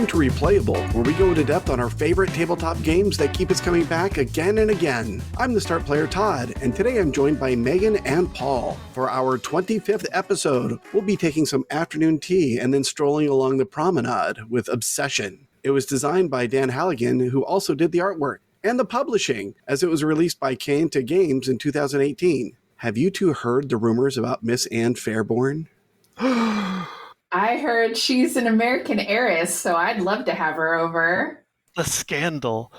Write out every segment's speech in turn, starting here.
Welcome to Replayable, where we go into depth on our favorite tabletop games that keep us coming back again and again. I'm the start player Todd, and today I'm joined by Megan and Paul. For our 25th episode, we'll be taking some afternoon tea and then strolling along the promenade with Obsession. It was designed by Dan Hallagan, who also did the artwork and the publishing, as it was released by Kanta Games in 2018. Have you two heard the rumors about Miss Anne Fairborn? I heard she's an American heiress, so I'd love to have her over. The scandal.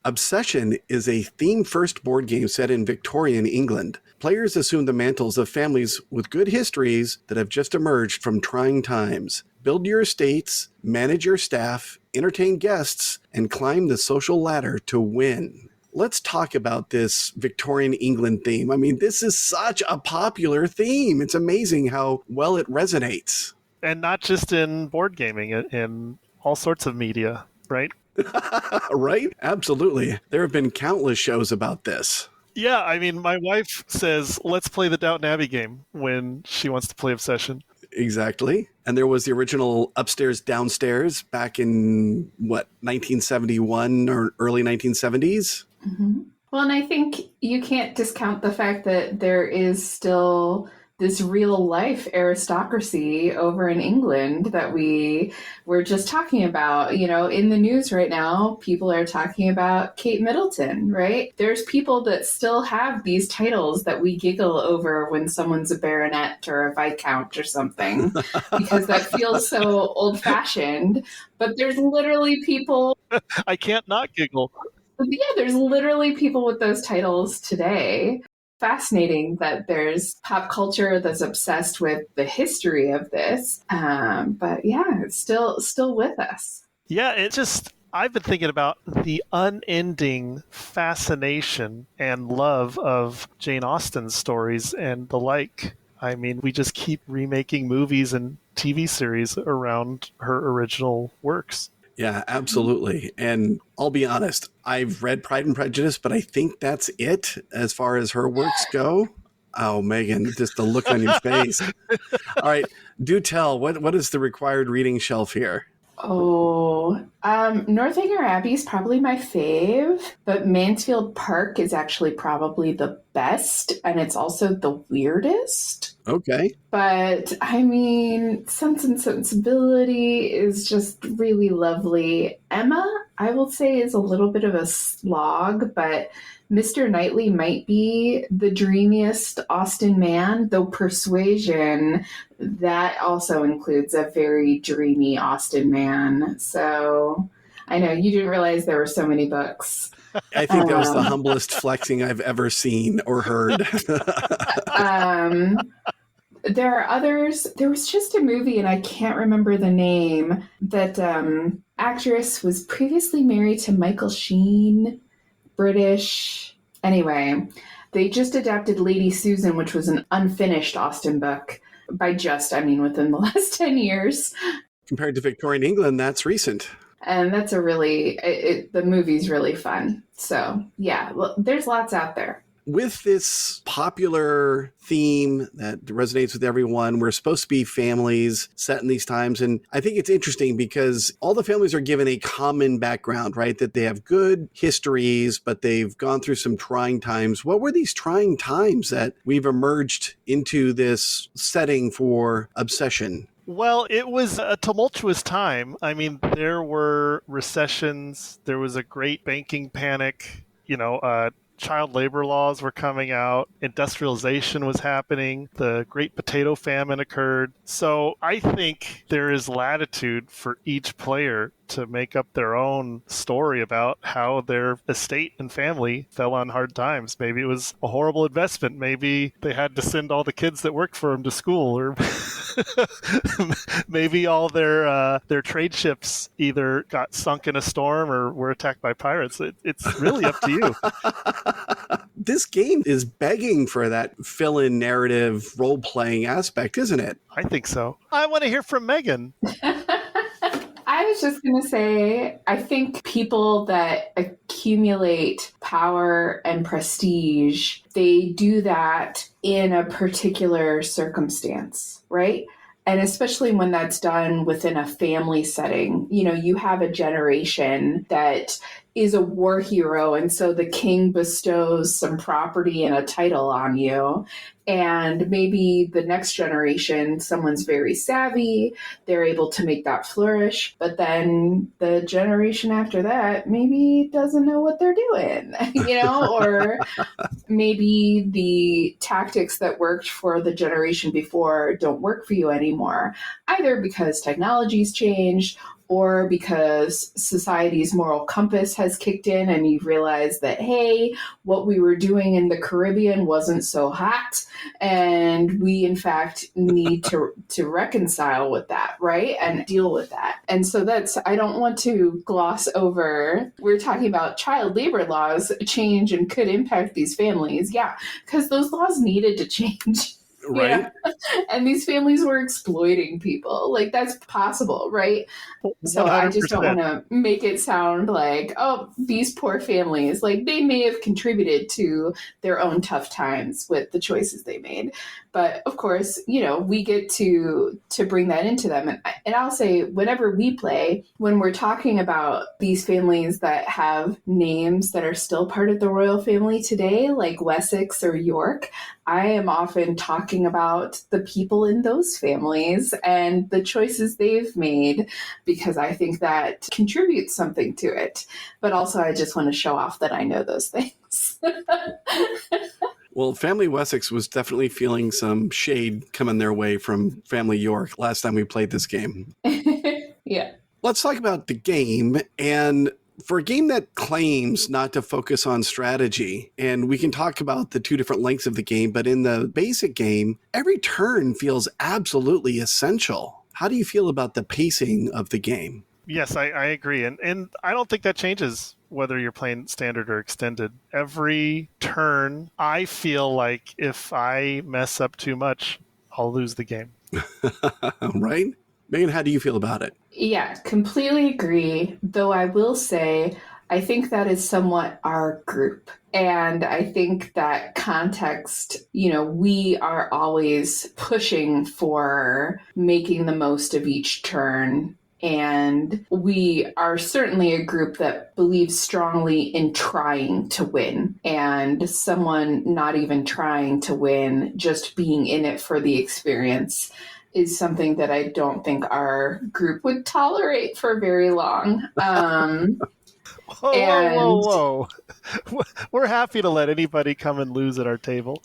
Obsession is a theme-first board game set in Victorian England. Players assume the mantles of families with good histories that have just emerged from trying times. Build your estates, manage your staff, entertain guests, and climb the social ladder to win. Let's talk about this Victorian England theme. I mean, this is such a popular theme. It's amazing how well it resonates. And not just in board gaming, in all sorts of media, right? Right? Absolutely. There have been countless shows about this. Yeah, I mean, my wife says, let's play the Downton Abbey game when she wants to play Obsession. Exactly. And there was the original Upstairs, Downstairs back in, 1971 or early 1970s? Mm-hmm. Well, and I think you can't discount the fact that there is still this real life aristocracy over in England that we were just talking about. You know, in the news right now, people are talking about Kate Middleton, right? There's people that still have these titles that we giggle over when someone's a baronet or a viscount or something, because that feels so old fashioned. But there's literally people. I can't not giggle. Yeah, there's literally people with those titles today. Fascinating that there's pop culture that's obsessed with the history of this. But yeah, it's still with us. Yeah, I've been thinking about the unending fascination and love of Jane Austen's stories and the like. I mean, we just keep remaking movies and TV series around her original works. Yeah, absolutely. And I'll be honest, I've read Pride and Prejudice, but I think that's it as far as her works go. Oh, Megan, just the look on your face. All right, do tell, what is the required reading shelf here? Oh, Northanger Abbey is probably my fave, but Mansfield Park is actually probably the best, and it's also the weirdest. Okay. But, I mean, Sense and Sensibility is just really lovely. Emma, I will say, is a little bit of a slog, but Mr. Knightley might be the dreamiest Austen man, though Persuasion, that also includes a very dreamy Austen man. So I know you didn't realize there were so many books. I think that was the humblest flexing I've ever seen or heard. There are others. There was just a movie, and I can't remember the name, that actress was previously married to Michael Sheen, British. Anyway, they just adapted Lady Susan, which was an unfinished Austen book. By just, I mean within the last 10 years. Compared to Victorian England, that's recent. And that's the movie's really fun. So, yeah, there's lots out there. With this popular theme that resonates with everyone, we're supposed to be families set in these times. And I think it's interesting because all the families are given a common background, right? That they have good histories, but they've gone through some trying times. What were these trying times that we've emerged into this setting for Obsession? Well, it was a tumultuous time. I mean, there were recessions. There was a great banking panic, child labor laws were coming out, industrialization was happening, the Great Potato Famine occurred. So I think there is latitude for each player to make up their own story about how their estate and family fell on hard times. Maybe it was a horrible investment. Maybe they had to send all the kids that worked for them to school, or maybe all their trade ships either got sunk in a storm or were attacked by pirates. It's really up to you. This game is begging for that fill-in narrative role-playing aspect, isn't it? I think so. I want to hear from Megan. I was just going to say, I think people that accumulate power and prestige, they do that in a particular circumstance, right? And especially when that's done within a family setting, you have a generation that is a war hero. And so the king bestows some property and a title on you. And maybe the next generation, someone's very savvy, they're able to make that flourish. But then the generation after that maybe doesn't know what they're doing, or maybe the tactics that worked for the generation before don't work for you anymore, either because technology's changed or because society's moral compass has kicked in and you've realized that, hey, what we were doing in the Caribbean wasn't so hot, and we, in fact, need to reconcile with that, right? And deal with that. And so I don't want to gloss over, we're talking about child labor laws change and could impact these families. Yeah, because those laws needed to change. Right. And these families were exploiting people. Like, that's possible, right? 100%. So I just don't want to make it sound like, oh, these poor families, like they may have contributed to their own tough times with the choices they made. But of course, we get to bring that into them. And I'll say, whenever we play, when we're talking about these families that have names that are still part of the royal family today, like Wessex or York, I am often talking about the people in those families and the choices they've made, because I think that contributes something to it. But also, I just want to show off that I know those things. Well, Family Wessex was definitely feeling some shade coming their way from Family York last time we played this game. Yeah. Let's talk about the game. And for a game that claims not to focus on strategy, and we can talk about the two different lengths of the game, but in the basic game, every turn feels absolutely essential. How do you feel about the pacing of the game? Yes, I agree. And I don't think that changes whether you're playing standard or extended. Every turn, I feel like if I mess up too much, I'll lose the game. Right? Megan, how do you feel about it? Yeah, completely agree. Though I will say, I think that is somewhat our group. And I think that context, we are always pushing for making the most of each turn. And we are certainly a group that believes strongly in trying to win. And someone not even trying to win, just being in it for the experience, is something that I don't think our group would tolerate for very long. Whoa. We're happy to let anybody come and lose at our table.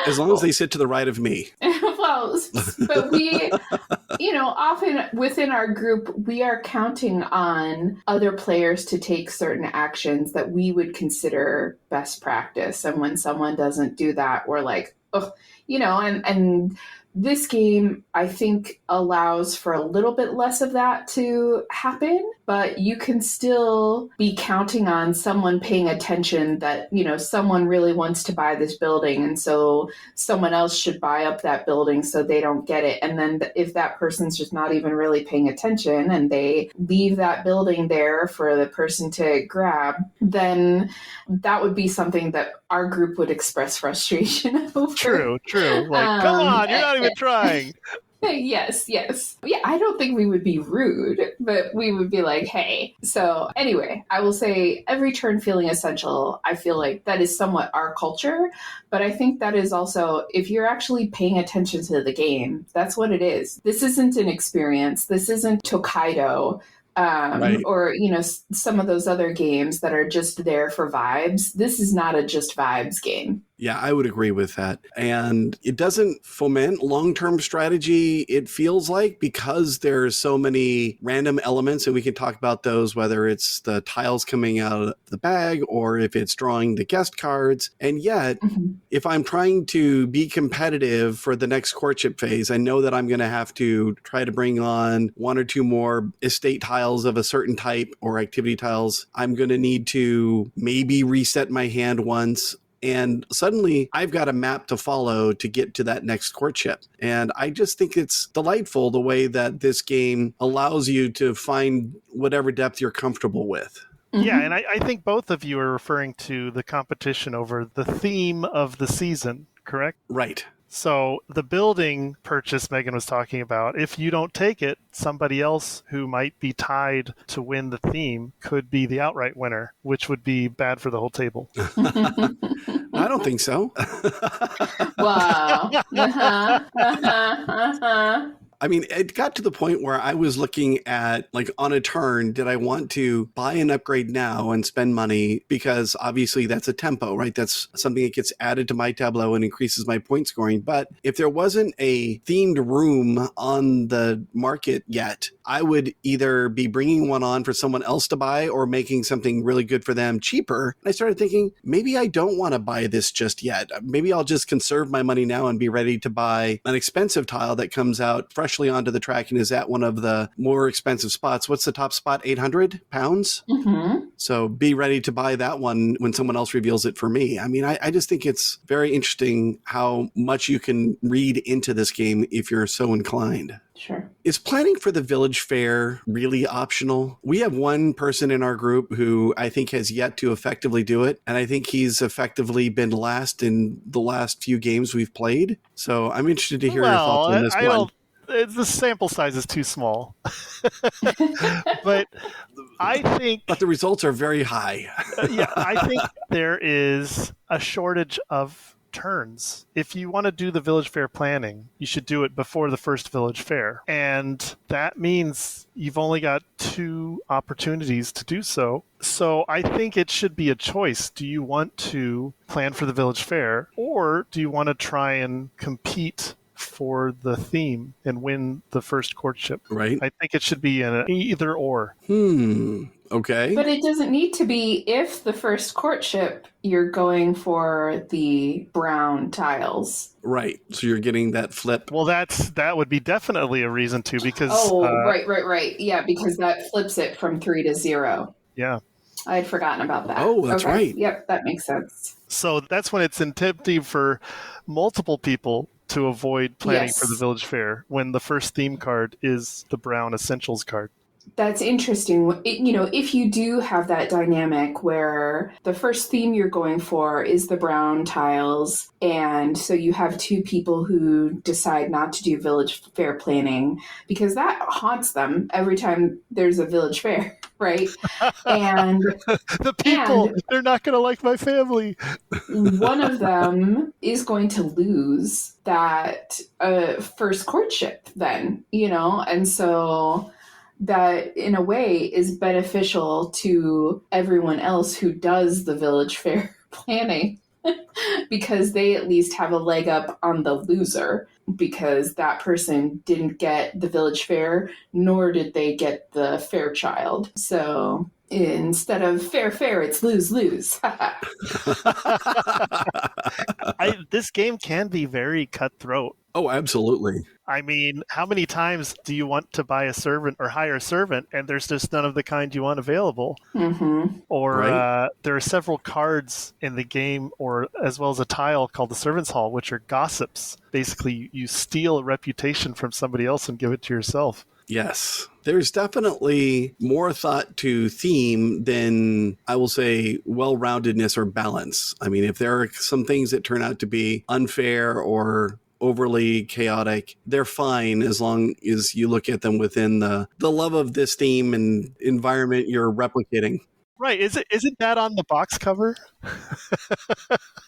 As long as they sit to the right of me. Well, but we, often within our group, we are counting on other players to take certain actions that we would consider best practice. And when someone doesn't do that, we're like, oh, and this game, I think, allows for a little bit less of that to happen, but you can still be counting on someone paying attention that, someone really wants to buy this building, and so someone else should buy up that building so they don't get it. And then if that person's just not even really paying attention and they leave that building there for the person to grab, then that would be something that our group would express frustration over. True. Like, come on, you're not even trying. Yes. Yeah, I don't think we would be rude, but we would be like, hey. So anyway, I will say every turn feeling essential. I feel like that is somewhat our culture, but I think that is also, if you're actually paying attention to the game, that's what it is. This isn't an experience. This isn't Tokaido. Right. Or, some of those other games that are just there for vibes. This is not a just vibes game. Yeah, I would agree with that. And it doesn't foment long-term strategy, it feels like, because there's so many random elements, and we can talk about those, whether it's the tiles coming out of the bag or if it's drawing the guest cards. And yet, if I'm trying to be competitive for the next courtship phase, I know that I'm going to have to try to bring on one or two more estate tiles of a certain type or activity tiles. I'm going to need to maybe reset my hand once. And suddenly I've got a map to follow to get to that next courtship. And I just think it's delightful the way that this game allows you to find whatever depth you're comfortable with. Yeah, and I think both of you are referring to the competition over the theme of the season. correct? Right. So the building purchase Megan was talking about, if you don't take it, somebody else who might be tied to win the theme could be the outright winner, which would be bad for the whole table. I don't think so. Wow. I mean, it got to the point where I was looking at, like, on a turn, did I want to buy an upgrade now and spend money? Because obviously that's a tempo, right? That's something that gets added to my tableau and increases my point scoring. But if there wasn't a themed room on the market yet, I would either be bringing one on for someone else to buy or making something really good for them cheaper. And I started thinking, maybe I don't want to buy this just yet. Maybe I'll just conserve my money now and be ready to buy an expensive tile that comes out freshly onto the track and is at one of the more expensive spots. What's the top spot? 800 pounds? Mm-hmm. So be ready to buy that one when someone else reveals it for me. I mean, I just think it's very interesting how much you can read into this game if you're so inclined. Sure. Is planning for the village fair really optional? We have one person in our group who I think has yet to effectively do it, and I think he's effectively been last in the last few games we've played. So I'm interested to hear your thoughts on this one. The sample size is too small. But I think... But the results are very high. Yeah, I think there is a shortage of turns. If you want to do the village fair planning, you should do it before the first village fair. And that means you've only got 2 opportunities to do so. So I think it should be a choice. Do you want to plan for the village fair, or do you want to try and compete for the theme and win the first courtship? Right. I think it should be an either or. Okay. But it doesn't need to be if the first courtship you're going for the brown tiles. Right. So you're getting that flip. Well, that would be definitely a reason to, because... Right. Yeah, because that flips it from 3 to 0. Yeah. I had forgotten about that. Oh, that's right. Yep, that makes sense. So that's when it's tempting for multiple people to avoid planning for the village fair, when the first theme card is the brown essentials card. That's interesting. If you do have that dynamic where the first theme you're going for is the brown tiles, and so you have 2 people who decide not to do village fair planning because that haunts them every time there's a village fair, right? And the people, they're not going to like my family. One of them is going to lose that first courtship then, and so that in a way is beneficial to everyone else who does the village fair planning because they at least have a leg up on the loser, because that person didn't get the village fair, nor did they get the Fairchild. So instead of fair, it's lose. This game can be very cutthroat. Oh, absolutely. I mean, how many times do you want to buy a servant or hire a servant, and there's just none of the kind you want available? Mm-hmm. Or there are several cards in the game, or as well as a tile called the Servants' Hall, which are gossips. Basically, you steal a reputation from somebody else and give it to yourself. Yes. There's definitely more thought to theme than, I will say, well-roundedness or balance. I mean, if there are some things that turn out to be unfair or overly chaotic, they're fine as long as you look at them within the love of this theme and environment you're replicating. Right. Isn't that on the box cover?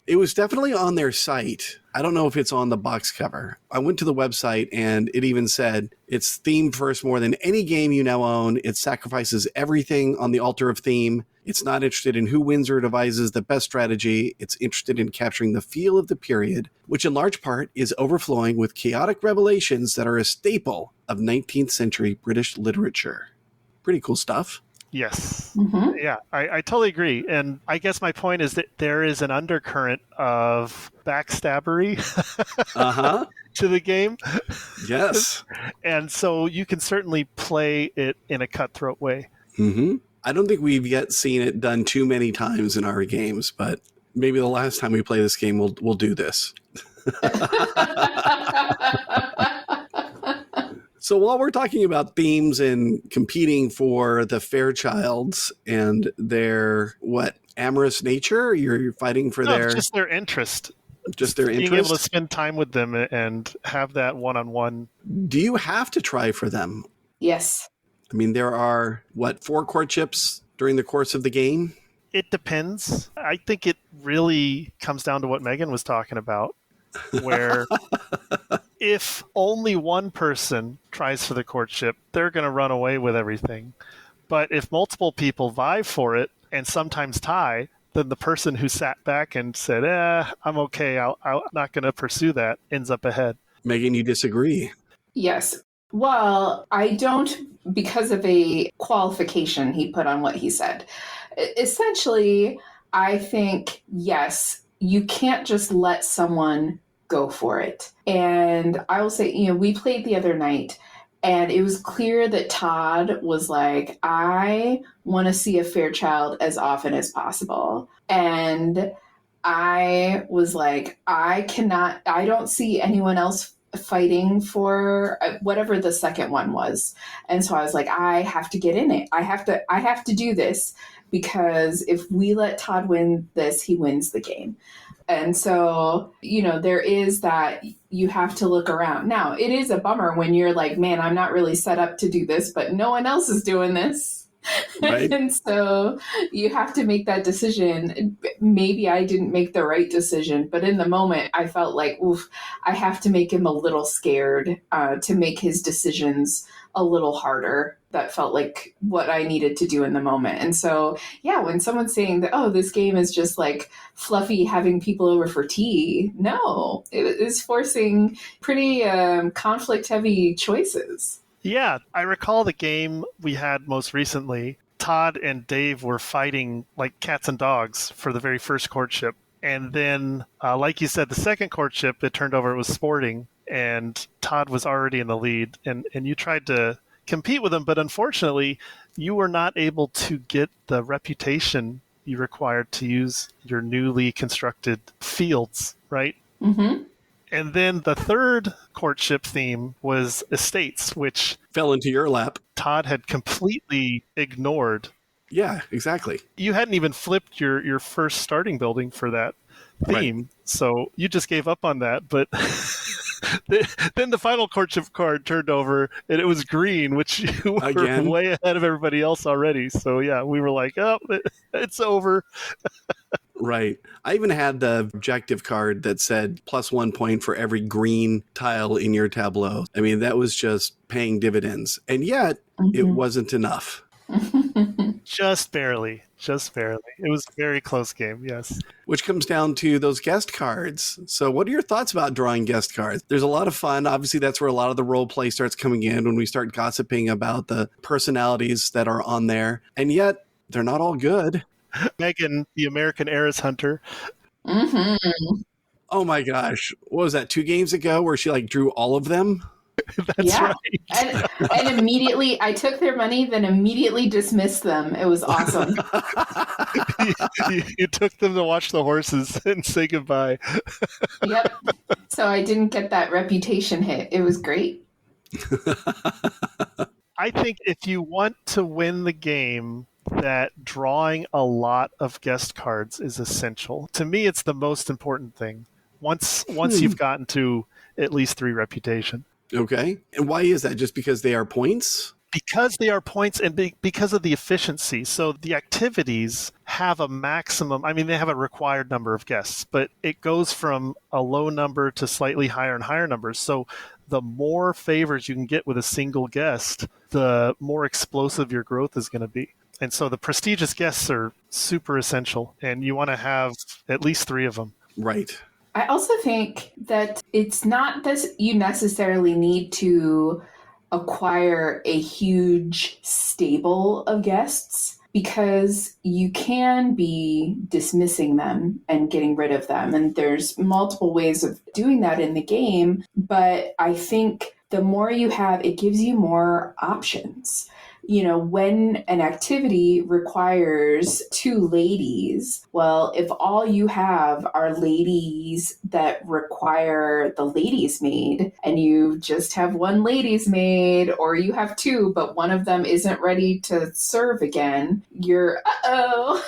It was definitely on their site. I don't know if it's on the box cover. I went to the website and it even said it's theme first more than any game you now own. It sacrifices everything on the altar of theme. It's not interested in who wins or devises the best strategy. It's interested in capturing the feel of the period, which in large part is overflowing with chaotic revelations that are a staple of 19th century British literature. Pretty cool stuff. Yes. Mm-hmm. Yeah, I totally agree. And I guess my point is that there is an undercurrent of backstabbery to the game. Yes. And so you can certainly play it in a cutthroat way. Mm-hmm. I don't think we've yet seen it done too many times in our games, but maybe the last time we play this game, we'll do this. So while we're talking about themes and competing for the Fairchilds and their, amorous nature? You're fighting for just their interest. Just their being interest? able to spend time with them and have that one-on-one. Do you have to try for them? Yes. I mean, there are, 4 courtships during the course of the game? It depends. I think it really comes down to what Megan was talking about, where if only one person tries for the courtship, they're going to run away with everything. But if multiple people vie for it and sometimes tie, then the person who sat back and said, I'm okay, I'm not going to pursue that, ends up ahead. Megan, you disagree. Yes. Well, I don't, because of a qualification he put on what he said. Essentially, I think, yes, you can't just let someone go for it. And I will say, we played the other night, and it was clear that Todd was like, I want to see a Fairchild as often as possible. And I was like, I don't see anyone else fighting for whatever the second one was. And so I was like, I have to get in it. I have to do this, because if we let Todd win this, he wins the game. And so, there is that, you have to look around. Now, it is a bummer when you're like, man, I'm not really set up to do this, but no one else is doing this. Right. And so you have to make that decision. Maybe I didn't make the right decision, but in the moment I felt like, oof, I have to make him a little scared to make his decisions a little harder. That felt like what I needed to do in the moment. And so, yeah, when someone's saying that, oh, this game is just like fluffy having people over for tea, no, it is forcing pretty conflict heavy choices. Yeah, I recall the game we had most recently. Todd and Dave were fighting like cats and dogs for the very first courtship. And then, like you said, the second courtship, it turned over, it was sporting, and Todd was already in the lead. And you tried to compete with him, but unfortunately, you were not able to get the reputation you required to use your newly constructed fields, right? Mm-hmm. And then the third courtship theme was estates, which fell into your lap. Todd had completely ignored. Yeah, exactly. You hadn't even flipped your first starting building for that theme, right. So you just gave up on that. But then the final courtship card turned over, and it was green, which you were way ahead of everybody else already. So yeah, we were like, oh, it's over. Right. I even had the objective card that said +1 point for every green tile in your tableau. I mean, that was just paying dividends. And yet, It wasn't enough. Just barely. It was a very close game, yes. Which comes down to those guest cards. So what are your thoughts about drawing guest cards? There's a lot of fun. Obviously, that's where a lot of the role play starts coming in, when we start gossiping about the personalities that are on there. And yet, they're not all good. Megan, the American Heiress Hunter. Mm-hmm. Oh my gosh. What was that, 2 games ago, where she drew all of them? That's right. And immediately, I took their money, then immediately dismissed them. It was awesome. you took them to watch the horses and say goodbye. Yep. So I didn't get that reputation hit. It was great. I think if you want to win the game, that drawing a lot of guest cards is essential. To me, it's the most important thing. Once you've gotten to at least 3 reputation. Okay. And why is that? Just because they are points? Because they are points, and because of the efficiency. So the activities have a maximum, they have a required number of guests, but it goes from a low number to slightly higher and higher numbers. So the more favors you can get with a single guest, the more explosive your growth is going to be. And so the prestigious guests are super essential, and you want to have at least 3 of them. Right. I also think that it's not that you necessarily need to acquire a huge stable of guests, because you can be dismissing them and getting rid of them. And there's multiple ways of doing that in the game. But I think the more you have, it gives you more options. When an activity requires 2 ladies, well, if all you have are ladies that require the ladies' maid, and you just have 1 ladies' maid, or you have 2, but one of them isn't ready to serve again, you're, uh-oh.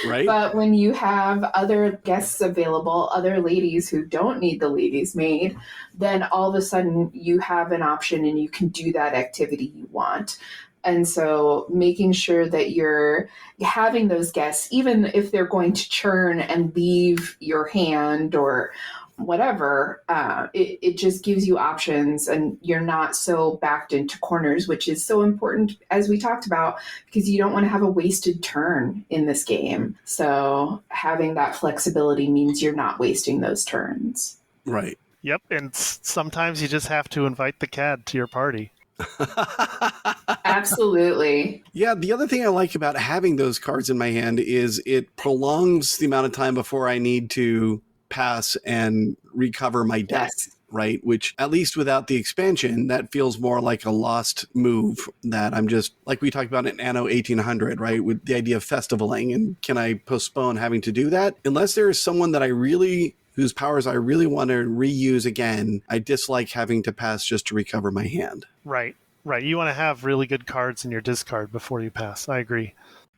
Right. But when you have other guests available, other ladies who don't need the ladies' maid, then all of a sudden you have an option and you can do that activity you want. And so making sure that you're having those guests, even if they're going to churn and leave your hand or whatever, it just gives you options and you're not so backed into corners, which is so important, as we talked about, because you don't want to have a wasted turn in this game. So having that flexibility means you're not wasting those turns. Right. Yep, and sometimes you just have to invite the CAD to your party. Absolutely. Yeah, the other thing I like about having those cards in my hand is it prolongs the amount of time before I need to pass and recover my deck, Yes. right? Which, at least without the expansion, that feels more like a lost move that I'm just, like we talked about in Anno 1800, right? With the idea of festivaling, and can I postpone having to do that? Unless there is someone that whose powers I really want to reuse again, I dislike having to pass just to recover my hand. Right. You want to have really good cards in your discard before you pass. I agree.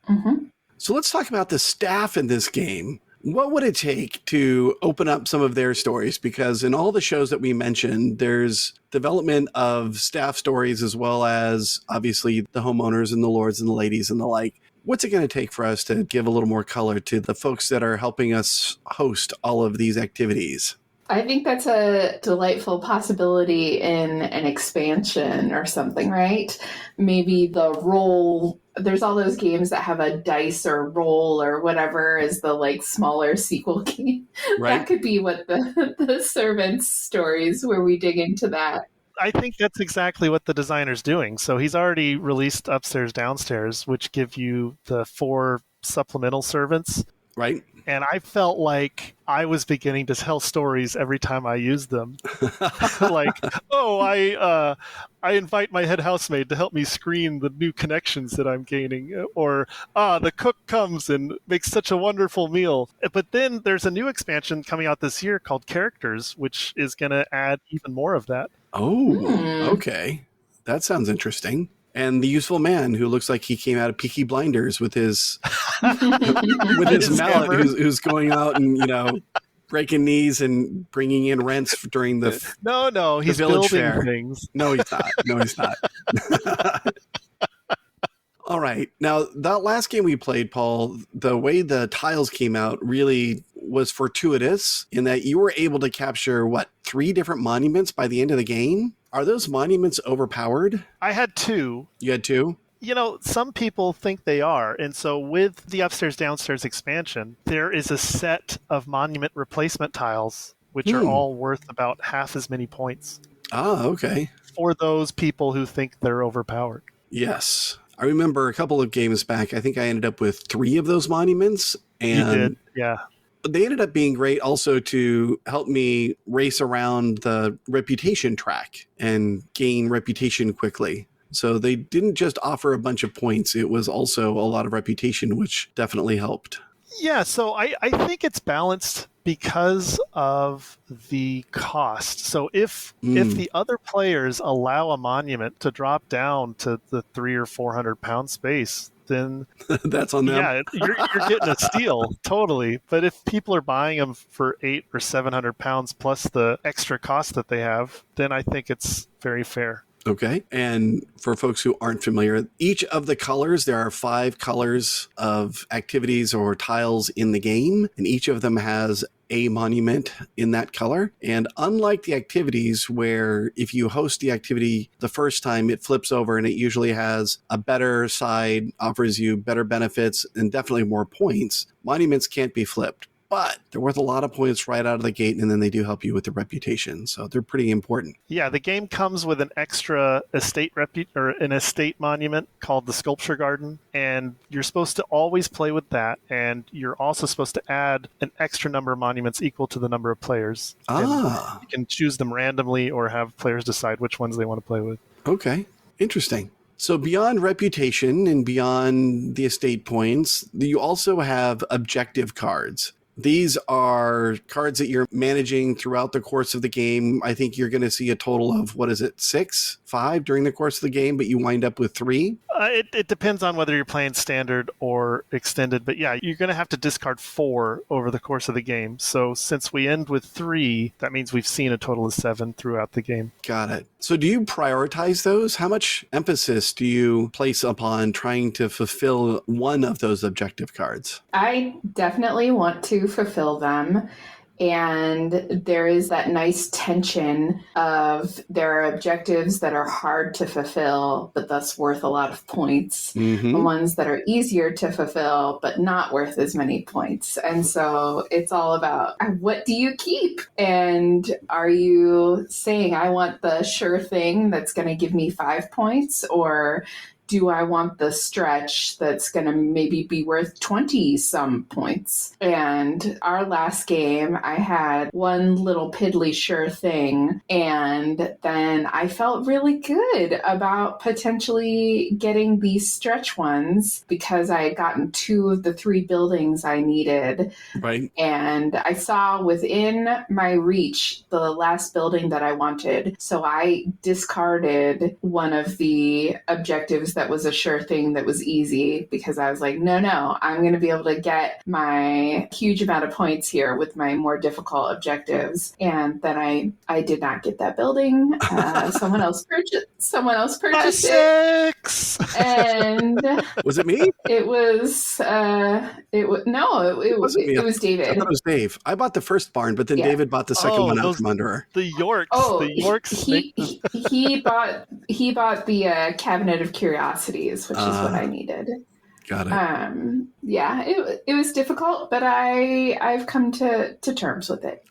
Mm-hmm. So let's talk about the staff in this game. What would it take to open up some of their stories? Because in all the shows that we mentioned, there's development of staff stories as well as obviously the homeowners and the lords and the ladies and the like. What's it going to take for us to give a little more color to the folks that are helping us host all of these activities? I think that's a delightful possibility in an expansion or something, right? Maybe the roll, there's all those games that have a dice or roll or whatever as the like smaller sequel game. Right. That could be what the servants' stories where we dig into that. I think that's exactly what the designer's doing. So he's already released Upstairs, Downstairs, which give you the 4 supplemental servants. Right. And I felt like I was beginning to tell stories every time I used them. Like, I invite my head housemaid to help me screen the new connections that I'm gaining. Or, the cook comes and makes such a wonderful meal. But then there's a new expansion coming out this year called Characters, which is going to add even more of that. Oh, okay. That sounds interesting. And the useful man who looks like he came out of Peaky Blinders with his with his mallet, who's going out and breaking knees and bringing in rents during the he's village building fair. things. No, he's not. All right. Now, that last game we played, Paul, the way the tiles came out really was fortuitous in that you were able to capture, 3 different monuments by the end of the game? Are those monuments overpowered? I had 2. You had 2? Some people think they are. And so with the Upstairs Downstairs expansion, there is a set of monument replacement tiles, which are all worth about half as many points. Ah, okay. For those people who think they're overpowered. Yes. I remember a couple of games back, I think I ended up with 3 of those monuments. And you did, yeah. They ended up being great also to help me race around the reputation track and gain reputation quickly. So they didn't just offer a bunch of points. It was also a lot of reputation, which definitely helped. Yeah, so I think it's balanced because of the cost. So if the other players allow a monument to drop down to the 300 or 400 pound space, then that's on them. Yeah, you're getting a steal, totally. But if people are buying them for 800 or 700 pounds plus the extra cost that they have, then I think it's very fair. Okay. And for folks who aren't familiar, each of the colors, there are 5 colors of activities or tiles in the game, and each of them has a monument in that color. And unlike the activities where if you host the activity the first time, it flips over and it usually has a better side, offers you better benefits and definitely more points, monuments can't be flipped. But they're worth a lot of points right out of the gate, and then they do help you with the reputation. So they're pretty important. Yeah, the game comes with an extra estate an estate monument called the Sculpture Garden, and you're supposed to always play with that. And you're also supposed to add an extra number of monuments equal to the number of players. Ah, and you can choose them randomly or have players decide which ones they want to play with. Okay, interesting. So beyond reputation and beyond the estate points, you also have objective cards. These are cards that you're managing throughout the course of the game. I think you're going to see a total of, 6, 5 during the course of the game, but you wind up with 3? It depends on whether you're playing standard or extended. But yeah, you're going to have to discard 4 over the course of the game. So since we end with 3, that means we've seen a total of 7 throughout the game. Got it. So do you prioritize those? How much emphasis do you place upon trying to fulfill one of those objective cards? I definitely want to fulfill them. And there is that nice tension of there are objectives that are hard to fulfill, but thus worth a lot of points. Mm-hmm. The ones that are easier to fulfill, but not worth as many points. And so it's all about what do you keep? And are you saying, I want the sure thing that's going to give me 5 points? Or do I want the stretch that's going to maybe be worth 20 some points? And our last game, I had one little piddly sure thing. And then I felt really good about potentially getting these stretch ones because I had gotten 2 of the 3 buildings I needed. Right. And I saw within my reach the last building that I wanted. So I discarded one of the objectives that was a sure thing that was easy because I was like, no, I'm going to be able to get my huge amount of points here with my more difficult objectives. And then I did not get that building. Someone else purchased it. And was it me? It was it was David. I thought it was Dave. I bought the first barn, but then David bought the second one out from under her. The Yorks. The Yorks. He bought the Cabinet of Curiosities, which is what I needed. Got it. Yeah, it was difficult, but I've come to terms with it.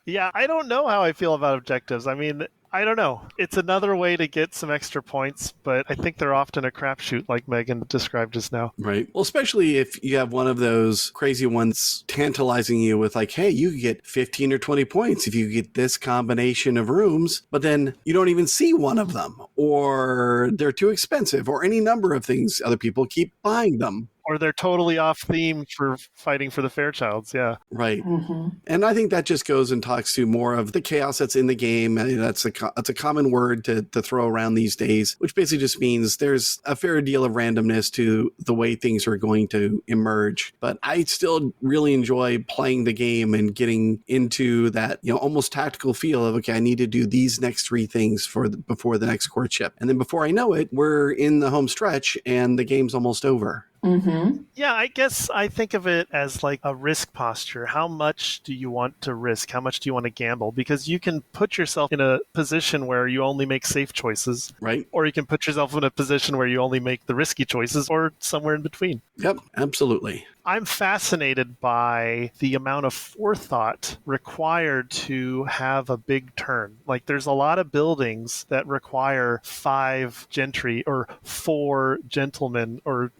Yeah, I don't know how I feel about objectives. I mean, I don't know. It's another way to get some extra points, but I think they're often a crapshoot like Megan described just now. Right. Well, especially if you have one of those crazy ones tantalizing you with like, hey, you could get 15 or 20 points if you get this combination of rooms, but then you don't even see one of them, or they're too expensive, or any number of things. Other people keep buying them. Or they're totally off theme for fighting for the Fairchilds, yeah. Right. Mm-hmm. And I think that just goes and talks to more of the chaos that's in the game. I mean, that's a common word to throw around these days, which basically just means there's a fair deal of randomness to the way things are going to emerge. But I still really enjoy playing the game and getting into that, almost tactical feel of, okay, I need to do these next 3 things before the next courtship. And then before I know it, we're in the home stretch and the game's almost over. Mm-hmm. Yeah, I guess I think of it as like a risk posture. How much do you want to risk? How much do you want to gamble? Because you can put yourself in a position where you only make safe choices. Right. Or you can put yourself in a position where you only make the risky choices, or somewhere in between. Yep, absolutely. I'm fascinated by the amount of forethought required to have a big turn. Like, there's a lot of buildings that require 5 gentry or 4 gentlemen or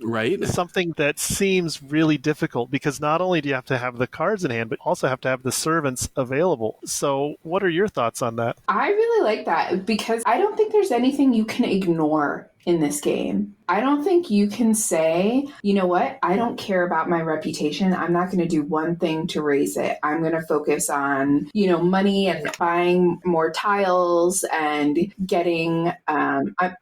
something that seems really difficult, because not only do you have to have the cards in hand, but also have to have the servants available. So what are your thoughts on that? I really like that because I don't think there's anything you can ignore in this game. I don't think you can say, you know what, I don't care about my reputation. I'm not going to do one thing to raise it. I'm going to focus on, money and buying more tiles and getting...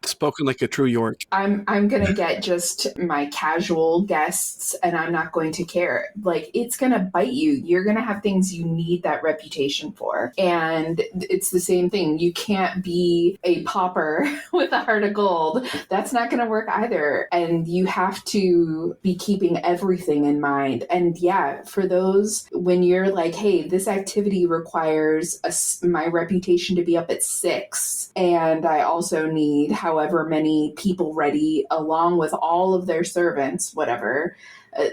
Spoken like a true York. I'm going to get just my casual guests and I'm not going to care. Like, it's going to bite you. You're going to have things you need that reputation for. And it's the same thing. You can't be a pauper with a heart of gold. That's not going to work either. And you have to be keeping everything in mind. And yeah, for those, when you're like, hey, this activity requires my reputation to be up at 6, and I also need however many people ready along with all of their servants, whatever,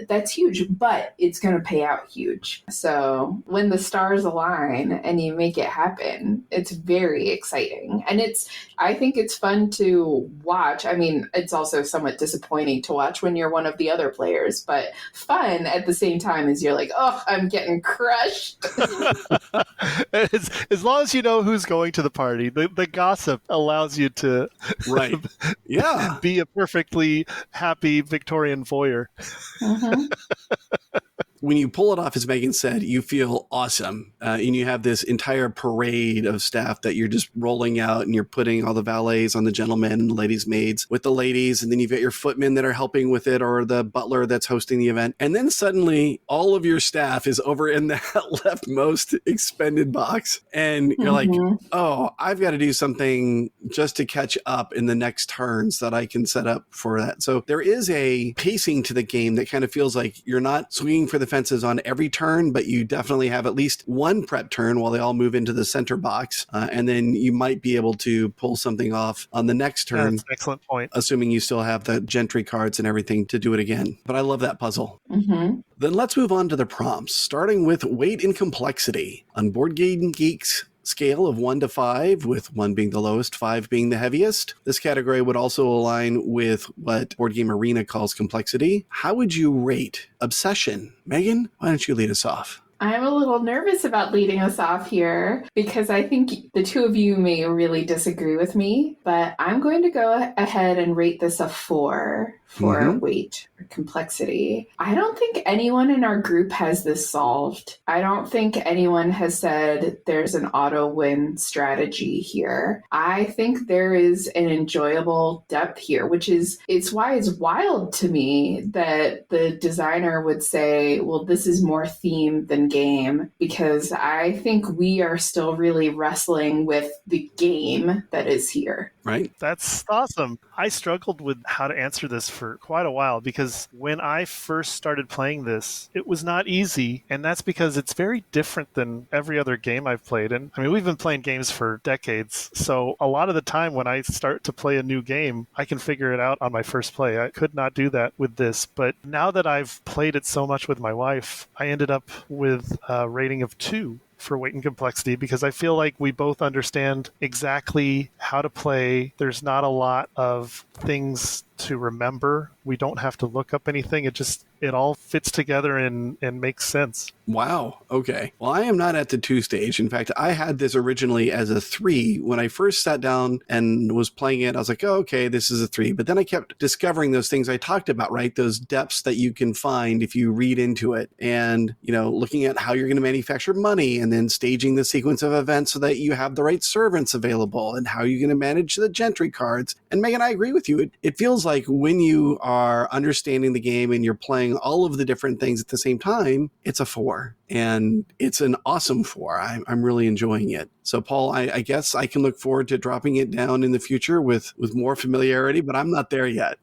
that's huge, but it's going to pay out huge. So when the stars align and you make it happen, it's very exciting. And I think it's fun to watch. I mean, it's also somewhat disappointing to watch when you're one of the other players, but fun at the same time as you're like, oh, I'm getting crushed. As long as you know who's going to the party, the gossip allows you to be a perfectly happy Victorian voyeur. Mm-hmm. when you pull it off, as Megan said, you feel awesome. And you have this entire parade of staff that you're just rolling out, and you're putting all the valets on the gentlemen and ladies' maids with the ladies. And then you've got your footmen that are helping with it, or the butler that's hosting the event. And then suddenly all of your staff is over in that leftmost expended box. And you're like, oh, I've got to do something just to catch up in the next turns that I can set up for that. So there is a pacing to the game that kind of feels like you're not swinging for the fences on every turn, but you definitely have at least one prep turn while they all move into the center box. And then you might be able to pull something off on the next turn. That's an excellent point. Assuming you still have the gentry cards and everything to do it again. But I love that puzzle. Then let's move on to the prompts, starting with weight and complexity. On Board Game Geek's scale of 1 to 5, with 1 being the lowest, 5 being the heaviest. This category would also align with what Board Game Arena calls complexity. How would you rate obsession? Megan, why don't you lead us off? I'm a little nervous about leading us off here because I think the two of you may really disagree with me, but I'm going to go ahead and rate this a 4 for weight or complexity. I don't think anyone in our group has this solved. I don't think anyone has said there's an auto win strategy here. I think there is an enjoyable depth here, it's why it's wild to me that the designer would say, well, this is more theme than game, because I think we are still really wrestling with the game that is here. Right? That's awesome. I struggled with how to answer this for quite a while, because when I first started playing this, it was not easy. And that's because it's very different than every other game I've played. And I mean, we've been playing games for decades. So a lot of the time when I start to play a new game, I can figure it out on my first play. I could not do that with this. But now that I've played it so much with my wife, I ended up with a rating of 2 for weight and complexity, because I feel like we both understand exactly how to play. There's not a lot of things to remember. We don't have to look up anything. It all fits together and makes sense. Wow. Okay. Well, I am not at the 2 stage. In fact, I had this originally as a 3. When I first sat down and was playing it, I was like, oh, okay, this is a 3. But then I kept discovering those things I talked about, right? Those depths that you can find if you read into it, and, looking at how you're going to manufacture money, and then staging the sequence of events so that you have the right servants available, and how you're going to manage the gentry cards. And Megan, I agree with you. It feels like when you are understanding the game and you're playing all of the different things at the same time, it's a 4. And it's an awesome 4. I'm really enjoying it. So, Paul, I guess I can look forward to dropping it down in the future with more familiarity, but I'm not there yet.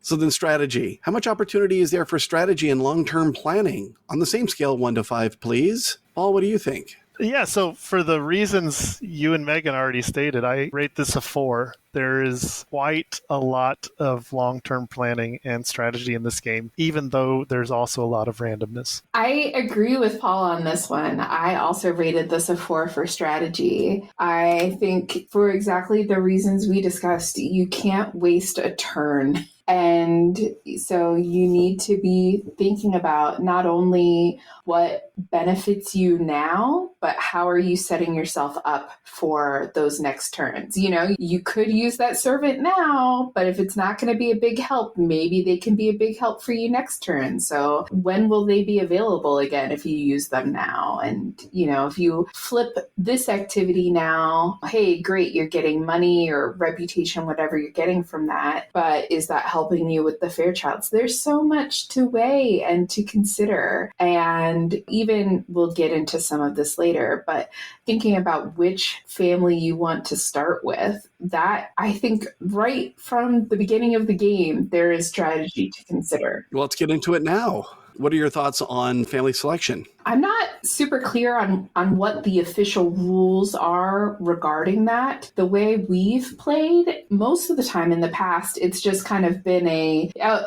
So then strategy. How much opportunity is there for strategy and long-term planning? On the same scale, 1 to 5, please. Paul, what do you think? Yeah, so for the reasons you and Megan already stated, I rate this a 4. There is quite a lot of long-term planning and strategy in this game, even though there's also a lot of randomness. I agree with Paul on this one. I also rated this a 4 for strategy. I think for exactly the reasons we discussed, you can't waste a turn. And so you need to be thinking about not only what benefits you now, but how are you setting yourself up for those next turns? You could use that servant now, but if it's not going to be a big help, maybe they can be a big help for you next turn. So when will they be available again if you use them now? And, if you flip this activity now, hey, great, you're getting money or reputation, whatever you're getting from that. But is that helping you with the Fairchild? So there's so much to weigh and to consider. And even we'll get into some of this later, but thinking about which family you want to start with, that I think right from the beginning of the game, there is strategy to consider. Well, let's get into it now. What are your thoughts on family selection? I'm not super clear on what the official rules are regarding that. The way we've played, most of the time in the past, it's just kind of been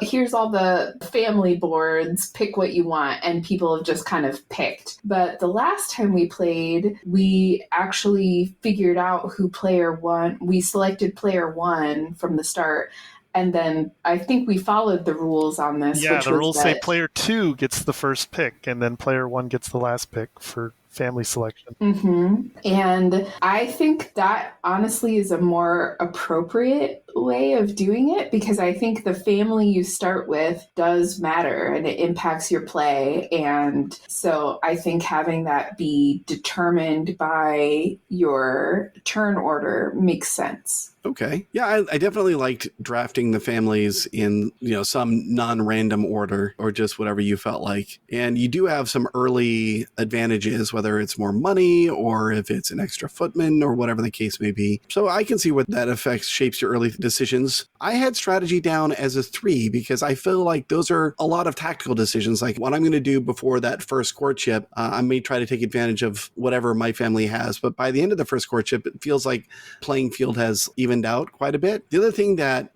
here's all the family boards, pick what you want, and people have just kind of picked. But the last time we played, we actually figured out who player one, we selected player 1 from the start. And then I think we followed the rules on this. Yeah, the rules say player 2 gets the first pick, and then player 1 gets the last pick for family selection. And I think that honestly is a more appropriate way of doing it, because I think the family you start with does matter and it impacts your play. And so I think having that be determined by your turn order makes sense. Okay. Yeah, I definitely liked drafting the families in, some non-random order or just whatever you felt like. And you do have some early advantages, whether it's more money or if it's an extra footman or whatever the case may be. So I can see what that affects, shapes your early decisions. I had strategy down as a 3 because I feel like those are a lot of tactical decisions. Like what I'm going to do before that first courtship, I may try to take advantage of whatever my family has. But by the end of the first courtship, it feels like playing field has evened out quite a bit. The other thing that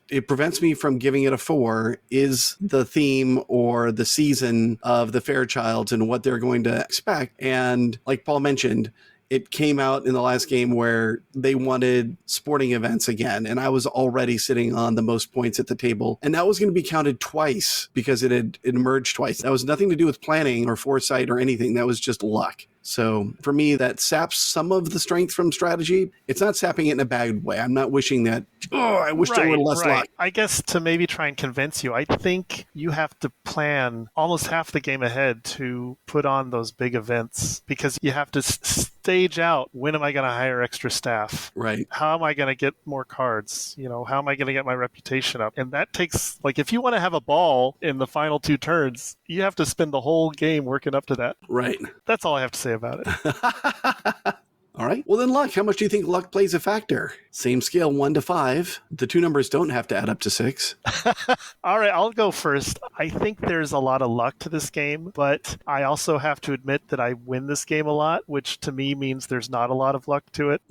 it prevents me from giving it a 4 is the theme or the season of the Fairchilds and what they're going to expect. And like Paul mentioned, it came out in the last game where they wanted sporting events again, and I was already sitting on the most points at the table, and that was going to be counted twice because it emerged twice. That was nothing to do with planning or foresight or anything. That was just luck. So for me, that saps some of the strength from strategy. It's not sapping it in a bad way. I'm not wishing that, I wish there were less luck. I guess to maybe try and convince you, I think you have to plan almost half the game ahead to put on those big events, because you have to stage out, when am I going to hire extra staff? Right. How am I going to get more cards? How am I going to get my reputation up? And that takes, if you want to have a ball in the final 2 turns, you have to spend the whole game working up to that. Right. That's all I have to say about it. All right. Well, then luck. How much do you think luck plays a factor? Same scale, 1 to 5. The 2 numbers don't have to add up to 6. All right, I'll go first. I think there's a lot of luck to this game, but I also have to admit that I win this game a lot, which to me means there's not a lot of luck to it.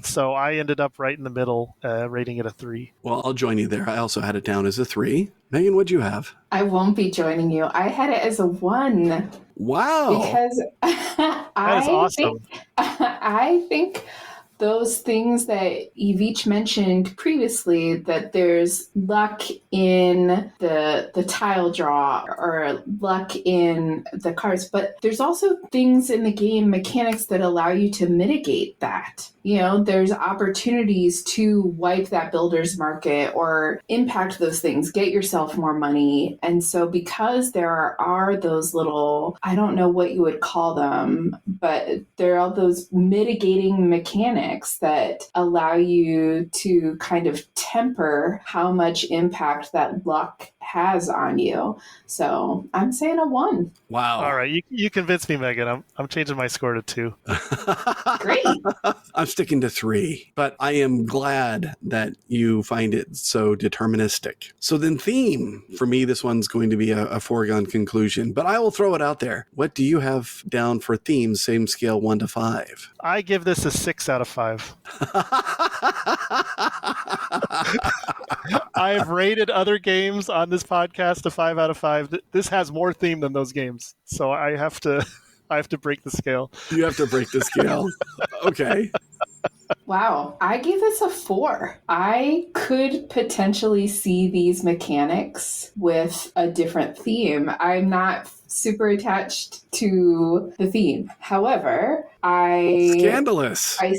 So I ended up right in the middle, rating it a 3. Well, I'll join you there. I also had it down as a 3. Megan, what'd you have? I won't be joining you. I had it as a 1. Wow. Because that is awesome. I think those things that you've each mentioned previously, that there's luck in the tile draw or luck in the cards, but there's also things in the game mechanics that allow you to mitigate that. There's opportunities to wipe that builder's market or impact those things, get yourself more money. And so because there are those little, I don't know what you would call them, but there are all those mitigating mechanics that allow you to kind of temper how much impact that luck has on you. So I'm saying a 1. Wow. All right. You convinced me, Megan. I'm changing my score to 2. Great. I'm sticking to 3, but I am glad that you find it so deterministic. So then theme, for me, this one's going to be a foregone conclusion, but I will throw it out there. What do you have down for themes, same scale, 1 to 5? I give this a 6 out of 5. I have rated other games on this podcast a 5 out of 5. This has more theme than those games, so I have to break the scale. You have to break the scale. Okay. Wow, I gave this a 4. I could potentially see these mechanics with a different theme. I'm not super attached to the theme. However, Scandalous. I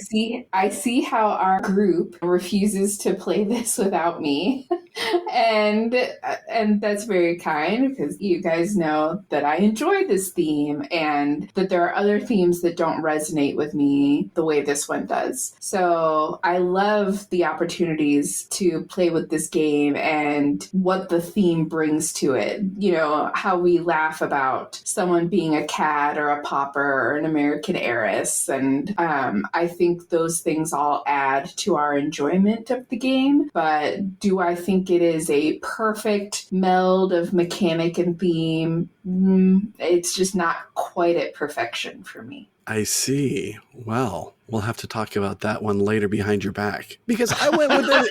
see how our group refuses to play this without me. and that's very kind, because you guys know that I enjoy this theme and that there are other themes that don't resonate with me the way this one does. So I love the opportunities to play with this game and what the theme brings to it. How we laugh about someone being a cat or a pauper or an American heiress. And I think those things all add to our enjoyment of the game. But do I think it is a perfect meld of mechanic and theme? It's just not quite at perfection for me. I see. Well, We'll have to talk about that one later behind your back. Because I went with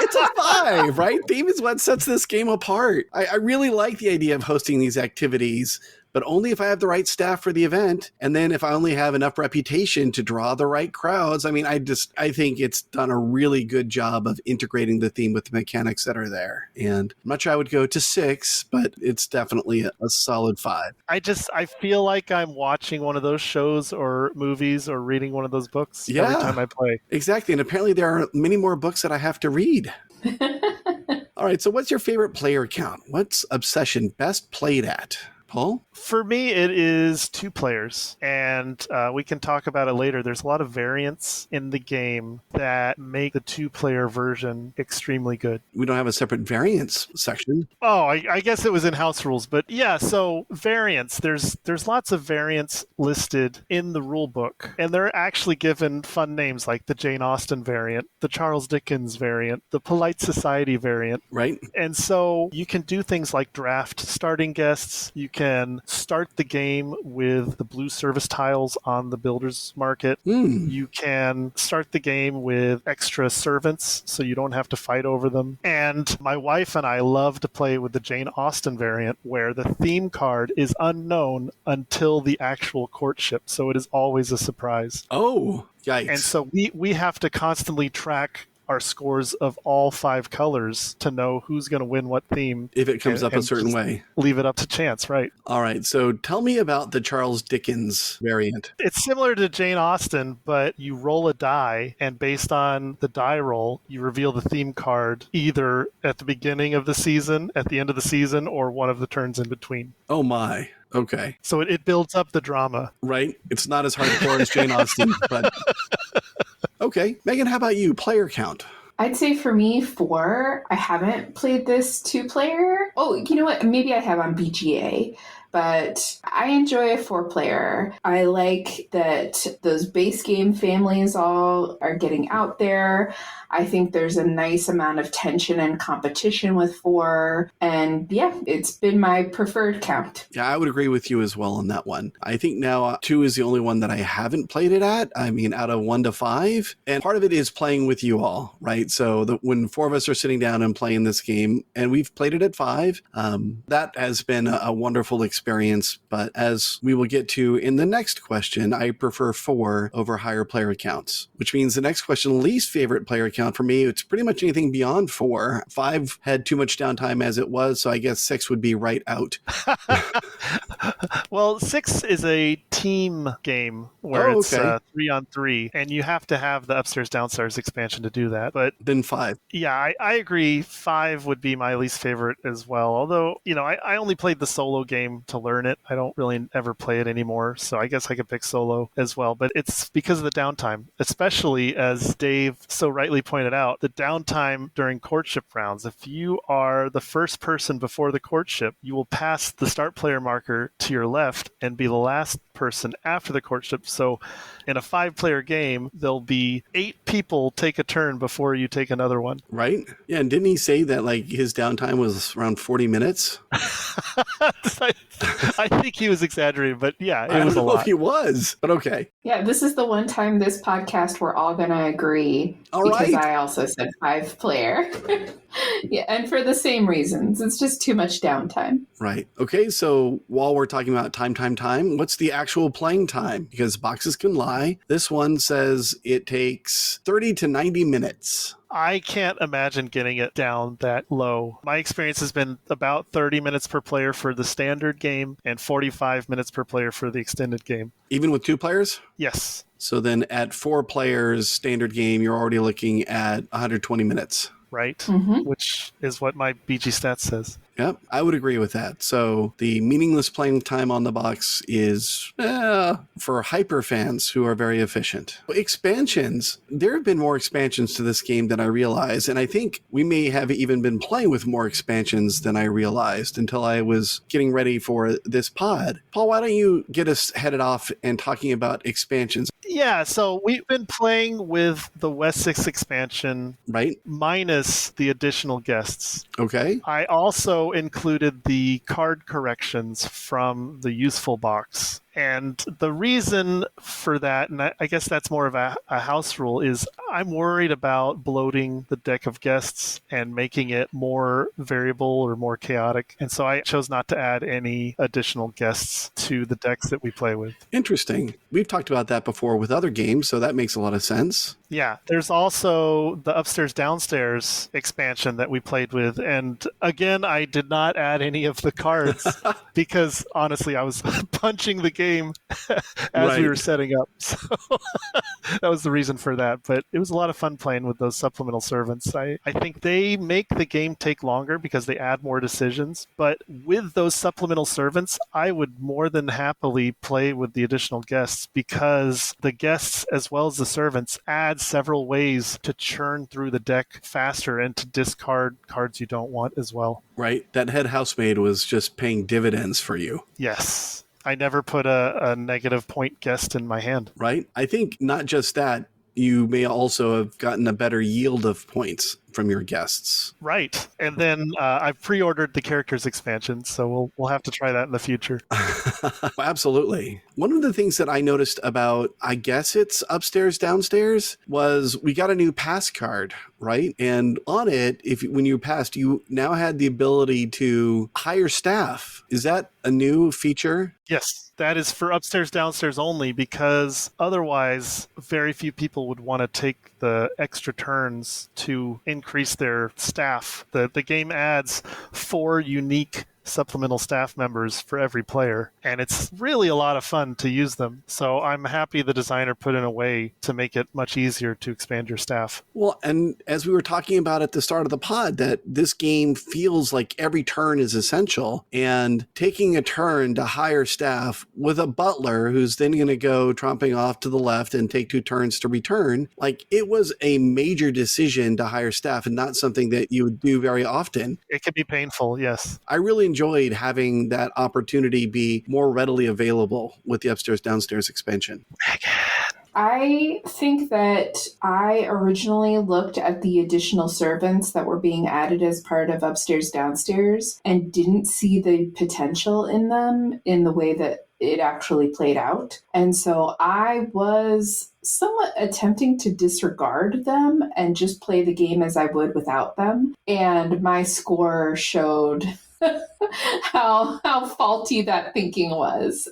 it's a 5, right? Theme is what sets this game apart. I really like the idea of hosting these activities, but only if I have the right staff for the event. And then if I only have enough reputation to draw the right crowds. I mean, I think it's done a really good job of integrating the theme with the mechanics that are there. And I'm not sure I would go to 6, but it's definitely a solid 5. I feel like I'm watching one of those shows or movies or reading one of those books every time I play. Exactly. And apparently there are many more books that I have to read. All right. So what's your favorite player count? What's Obsession best played at? Paul? For me, it is 2 players, and we can talk about it later. There's a lot of variants in the game that make the 2-player version extremely good. We don't have a separate variants section. Oh, I guess it was in house rules, but yeah, so variants. There's lots of variants listed in the rule book, and they're actually given fun names like the Jane Austen variant, the Charles Dickens variant, the Polite Society variant. Right. And so you can do things like draft starting guests. You can start the game with the blue service tiles on the builder's market. You can start the game with extra servants so you don't have to fight over them. And my wife and I love to play with the Jane Austen variant where the theme card is unknown until the actual courtship. So it is always a surprise. Oh, yikes. And so we have to constantly track our scores of all 5 colors to know who's going to win what theme. If it comes up a certain way. Leave it up to chance, right? All right. So tell me about the Charles Dickens variant. It's similar to Jane Austen, but you roll a die, and based on the die roll, you reveal the theme card either at the beginning of the season, at the end of the season, or one of the turns in between. Oh, my. Okay. So it builds up the drama. Right. It's not as hardcore as Jane Austen, but... Okay. Megan, how about you? Player count? I'd say for me, 4. I haven't played this 2-player. Oh, you know what? Maybe I have on BGA. But I enjoy a 4-player. I like that those base game families all are getting out there. I think there's a nice amount of tension and competition with 4. And yeah, it's been my preferred count. Yeah, I would agree with you as well on that one. I think now 2 is the only one that I haven't played it at. I mean, out of 1 to 5. And part of it is playing with you all, right? So when 4 of us are sitting down and playing this game, and we've played it at 5, that has been a wonderful experience. But as we will get to in the next question, I prefer 4 over higher player counts, which means the next question, least favorite player count for me, it's pretty much anything beyond 4. 5 had too much downtime as it was, so I guess 6 would be right out. Well, 6 is a team game where it's 3-on-3, and you have to have the upstairs downstairs expansion to do that. But then 5. Yeah, I agree. 5 would be my least favorite as well. Although, I only played the solo game to learn it. I don't really ever play it anymore, so I guess I could pick solo as well. But it's because of the downtime, especially as Dave so rightly pointed out, the downtime during courtship rounds. If you are the first person before the courtship, you will pass the start player marker to your left and be the last person after the courtship. So in a 5-player game, there'll be 8 people take a turn before you take another one. Right? Yeah, and didn't he say that his downtime was around 40 minutes? I think he was exaggerating, but yeah, it was a lot. I don't know if he was, but okay. Yeah, this is the one time this podcast we're all going to agree. All because right. I also said 5-player. Yeah, and for the same reasons. It's just too much downtime. Right. Okay, so while we're talking about time, what's the actual playing time? Because boxes can lie. This one says it takes 30 to 90 minutes. I can't imagine getting it down that low. My experience has been about 30 minutes per player for the standard game and 45 minutes per player for the extended game. Even with 2 players? Yes. So then at 4 players, standard game, you're already looking at 120 minutes. Right? Mm-hmm. Which is what my BG stats says. Yep, I would agree with that. So the meaningless playing time on the box is for hyper fans who are very efficient. Expansions, there have been more expansions to this game than I realized, and I think we may have even been playing with more expansions than I realized until I was getting ready for this pod. Paul, why don't you get us headed off and talking about expansions? Yeah, so we've been playing with the Wessex expansion, right? Minus the additional guests. Okay. I also also included the card corrections from the useful box. And the reason for that, and I guess that's more of a house rule, is I'm worried about bloating the deck of guests and making it more variable or more chaotic. And so I chose not to add any additional guests to the decks that we play with. Interesting. We've talked about that before with other games, so that makes a lot of sense. Yeah, there's also the Upstairs Downstairs expansion that we played with. And again, I did not add any of the cards because honestly, I was punching the game as we were setting up. So that was the reason for that. But it was a lot of fun playing with those supplemental servants. I think they make the game take longer because they add more decisions. But with those supplemental servants, I would more than happily play with the additional guests because the guests as well as the servants add several ways to churn through the deck faster and to discard cards you don't want as well. Right. That head housemaid was just paying dividends for you. Yes. I never put a negative point guest in my hand. Right. I think not just that, you may also have gotten a better yield of points from your guests. Right. And then I've pre-ordered the characters expansion, so we'll have to try that in the future. Absolutely. One of the things that I noticed about, I guess it's Upstairs Downstairs, was we got a new pass card, right? And on it, when you passed, you now had the ability to hire staff. Is that a new feature? Yes, that is for Upstairs Downstairs only because otherwise very few people would want to take the extra turns to increase their staff. The game adds 4 unique supplemental staff members for every player, and it's really a lot of fun to use them. So I'm happy the designer put in a way to make it much easier to expand your staff. Well, and as we were talking about at the start of the pod, that this game feels like every turn is essential, and taking a turn to hire staff with a butler who's then going to go tromping off to the left and take 2 turns to return, like it was a major decision to hire staff and not something that you would do very often. It can be painful, yes. I really enjoyed having that opportunity be more readily available with the Upstairs Downstairs expansion. I think that I originally looked at the additional servants that were being added as part of Upstairs Downstairs and didn't see the potential in them in the way that it actually played out. And so I was somewhat attempting to disregard them and just play the game as I would without them. And my score showed how faulty that thinking was.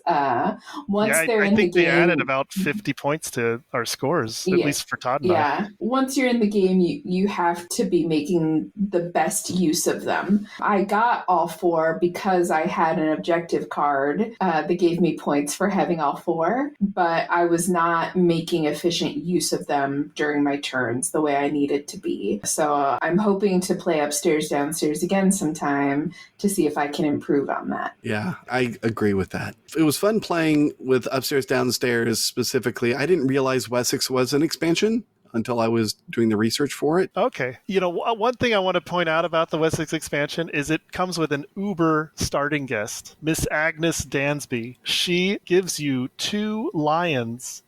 Once they're in the game, I think they added about 50 points to our scores, at least for Todd and I. Once you're in the game, you have to be making the best use of them. I got all 4 because I had an objective card that gave me points for having all 4, but I was not making efficient use of them during my turns the way I needed to be. So I'm hoping to play Upstairs Downstairs again sometime to see if I can improve on that. Yeah, I agree with that. It was fun playing with Upstairs Downstairs specifically. I didn't realize Wessex was an expansion until I was doing the research for it. Okay. You know, one thing I want to point out about the Wessex expansion is it comes with an uber starting guest, Miss Agnes Dansby. She gives you 2 lions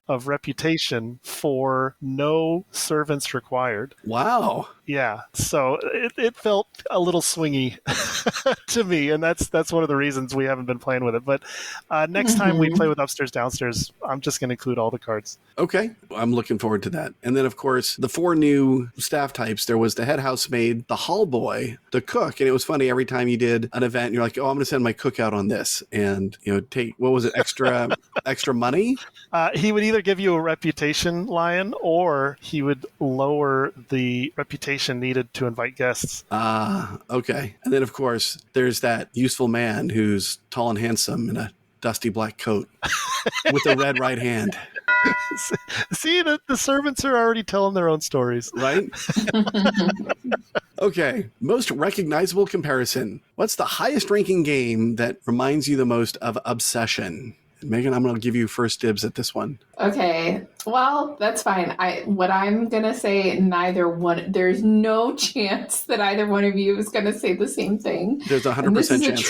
of reputation for no servants required. Wow. Yeah, so it felt a little swingy to me, and that's one of the reasons we haven't been playing with it. But next time we play with Upstairs Downstairs, I'm just going to include all the cards. Okay, I'm looking forward to that. And then, of course, the 4 new staff types. There was the head housemaid, the hall boy, the cook, and it was funny every time you did an event, you're like, oh, I'm going to send my cook out on this, and take extra money. He would either give you a reputation lion, or he would lower the reputation needed to invite guests. Okay. And then, of course, there's that useful man who's tall and handsome in a dusty black coat with a red right hand. See, the servants are already telling their own stories. Right? Okay. Most recognizable comparison. What's the highest ranking game that reminds you the most of Obsession? Megan, I'm going to give you first dibs at this one. Okay. Well, that's fine. What I'm gonna say, neither one. There's no chance that either one of you is gonna say the same thing. There's a 100% And this is chance.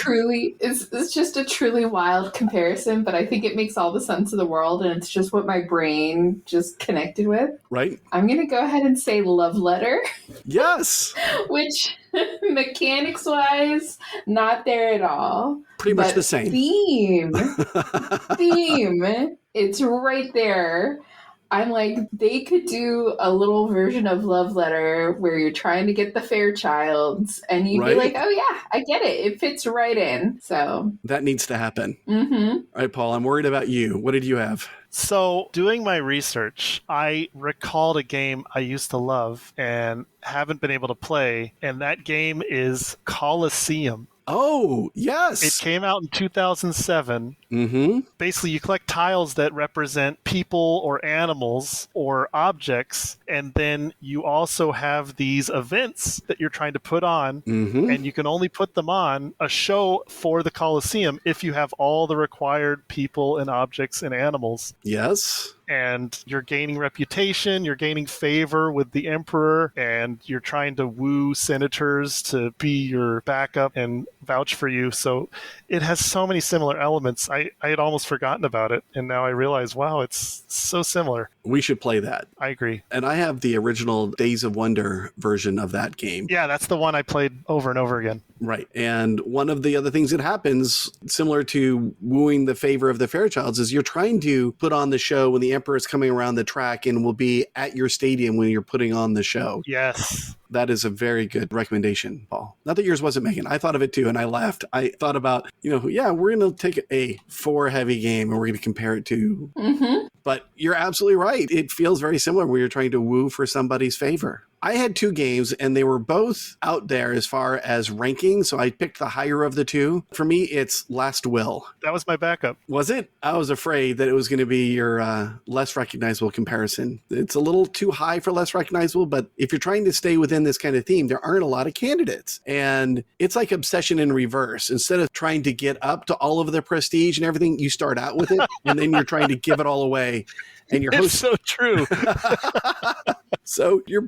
it's just a truly wild comparison, but I think it makes all the sense of the world, and it's just what my brain just connected with. Right? I'm gonna go ahead and say Love Letter, Yes. which mechanics wise, not there at all. Pretty much But the same. theme, it's right there. I'm like, they could do a little version of Love Letter where you're trying to get the Fairchilds, and you'd be Right. like, oh yeah, I get it. It fits right in. So That needs to happen. mm-hmm. All right, Paul, I'm worried about you. What did you have? So, doing my research, I recalled a game I used to love and haven't been able to play, and that game is Colosseum. Oh, yes. It came out in 2007. Mm-hmm. Basically, you collect tiles that represent people or animals or objects, and then you also have these events that you're trying to put on, Mm-hmm. and you can only put them on a show for the Colosseum if you have all the required people and objects and animals. Yes. And you're gaining reputation, you're gaining favor with the emperor, and you're trying to woo senators to be your backup and vouch for you. So it has so many similar elements. I had almost forgotten about it, and now I realize, wow, it's so similar. We should play that. I agree. And I have the original Days of Wonder version of that game. Yeah, that's the one I played over and over again. Right. And one of the other things that happens, similar to wooing the favor of the Fairchilds, is you're trying to put on the show when the emperor is coming around the track and will be at your stadium when you're putting on the show. Yes. That is a very good recommendation, Paul. Not that yours wasn't, Megan. I thought of it too, and I laughed. I thought about, yeah, we're going to take a 4-heavy game and we're going to compare it to. Mm-hmm. But you're absolutely right. It feels very similar when you're trying to woo for somebody's favor. I had 2 games, and they were both out there as far as ranking, so I picked the higher of the 2. For me, it's Last Will. That was my backup. Was it? I was afraid that it was going to be your less recognizable comparison. It's a little too high for less recognizable, but if you're trying to stay within this kind of theme, there aren't a lot of candidates. And it's like Obsession in reverse. Instead of trying to get up to all of the prestige and everything, you start out with it, and then you're trying to give it all away. And your host... It's so true. So you're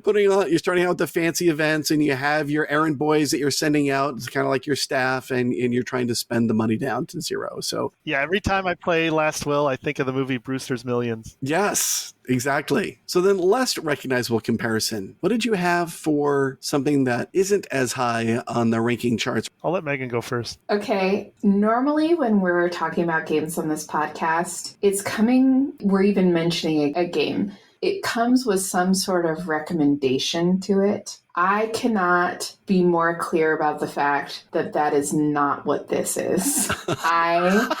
starting out with the fancy events, and you have your errand boys that you're sending out. It's kind of like your staff, and you're trying to spend the money down to zero. So yeah, every time I play Last Will, I think of the movie Brewster's Millions. yes, exactly. So then less recognizable comparison. What did you have for something that isn't as high on the ranking charts? I'll let Megan go first. Okay, normally when we're talking about games on this podcast, we're even mentioning a game. It comes with some sort of recommendation to it. I cannot be more clear about the fact that that is not what this is. I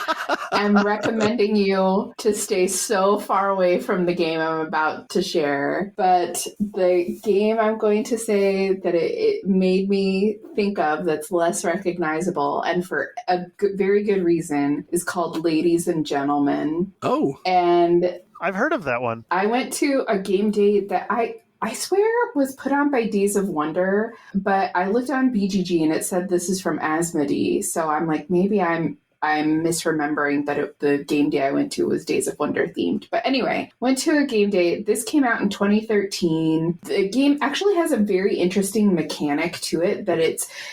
am recommending you to stay so far away from the game I'm about to share. But the game I'm going to say that it made me think of that's less recognizable, and for a very good reason, is called Ladies and Gentlemen. Oh. And I've heard of that one. I went to a game day that I swear was put on by Days of Wonder, but I looked on BGG and it said this is from Asmodee. So I'm like, maybe I'm misremembering that the game day I went to was Days of Wonder themed. But anyway, went to a game day. This came out in 2013. The game actually has a very interesting mechanic to it that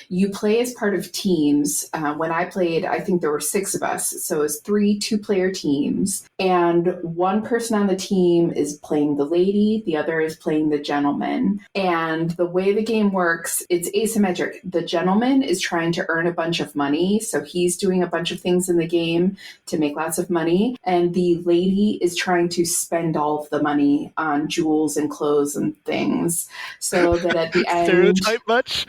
you play as part of teams. When I played, I think there were 6 of us. So it's 3 2-player teams. And one person on the team is playing the lady, the other is playing the gentleman. And the way the game works, it's asymmetric. The gentleman is trying to earn a bunch of money. So he's doing a bunch of things in the game to make lots of money, and the lady is trying to spend all of the money on jewels and clothes and things, so that at the end, stereotype much?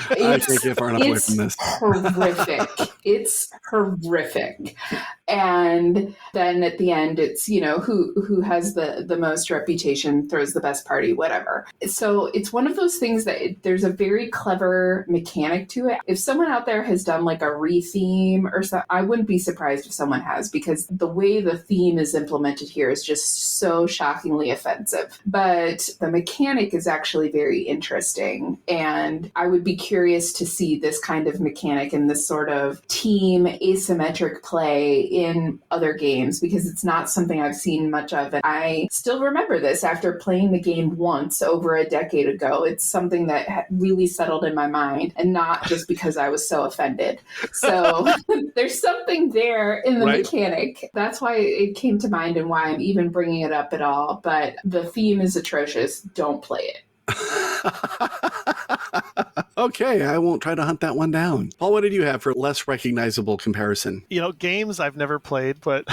I can't get far enough away from this. It's horrific. And then at the end, it's who has the most reputation throws the best party, whatever. So it's one of those things that there's a very clever mechanic to it. If someone out there has done like a re-theme or something, I wouldn't be surprised if someone has, because the way the theme is implemented here is just so shockingly offensive. But the mechanic is actually very interesting, and I would be curious to see this kind of mechanic and this sort of team asymmetric play in other games because it's not something I've seen much of. And I still remember this after playing the game once over a decade ago. It's something that really settled in my mind, and not just because I was so offended. So there's something there in the mechanic. That's why it came to mind and why I'm even bringing it up at all. But the theme is atrocious. Don't play it. Okay, I won't try to hunt that one down. Paul, what did you have for less recognizable comparison? Games I've never played, but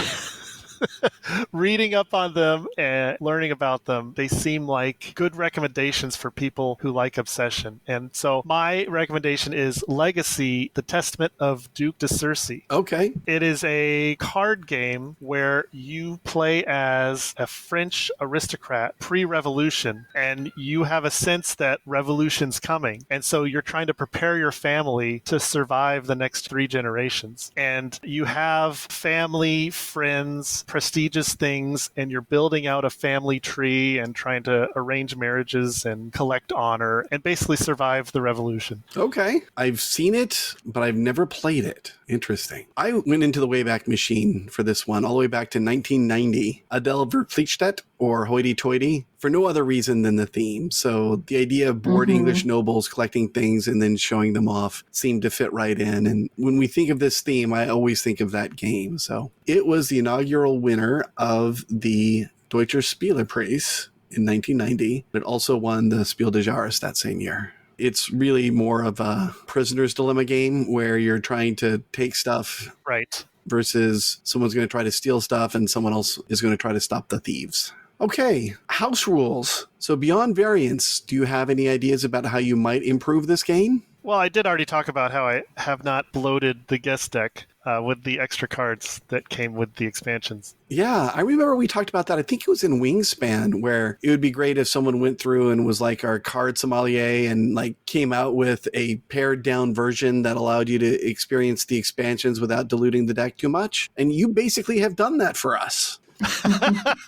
reading up on them and learning about them, they seem like good recommendations for people who like Obsession. And so my recommendation is Legacy, The Testament of Duke de Courcy. Okay. It is a card game where you play as a French aristocrat pre-revolution, and you have a sense that revolution's coming. And so you're trying to prepare your family to survive the next 3 generations. And you have family, friends, prestigious things, and you're building out a family tree and trying to arrange marriages and collect honor and basically survive the revolution. Okay. I've seen it, but I've never played it. Interesting. I went into the Wayback Machine for this one, all the way back to 1990. Adele Verpflichtet, or hoity-toity, for no other reason than the theme. So the idea of bored English nobles collecting things and then showing them off seemed to fit right in. And when we think of this theme, I always think of that game. So it was the inaugural winner of the Deutscher Spielepreis in 1990. It also won the Spiel des Jahres that same year. It's really more of a prisoner's dilemma game where you're trying to take stuff. Right. Versus someone's going to try to steal stuff and someone else is going to try to stop the thieves. Okay, house rules. So beyond variants, do you have any ideas about how you might improve this game? Well, I did already talk about how I have not bloated the guest deck with the extra cards that came with the expansions. Yeah, I remember we talked about that. I think it was in Wingspan, where it would be great if someone went through and was like our card sommelier and like came out with a pared down version that allowed you to experience the expansions without diluting the deck too much. And you basically have done that for us.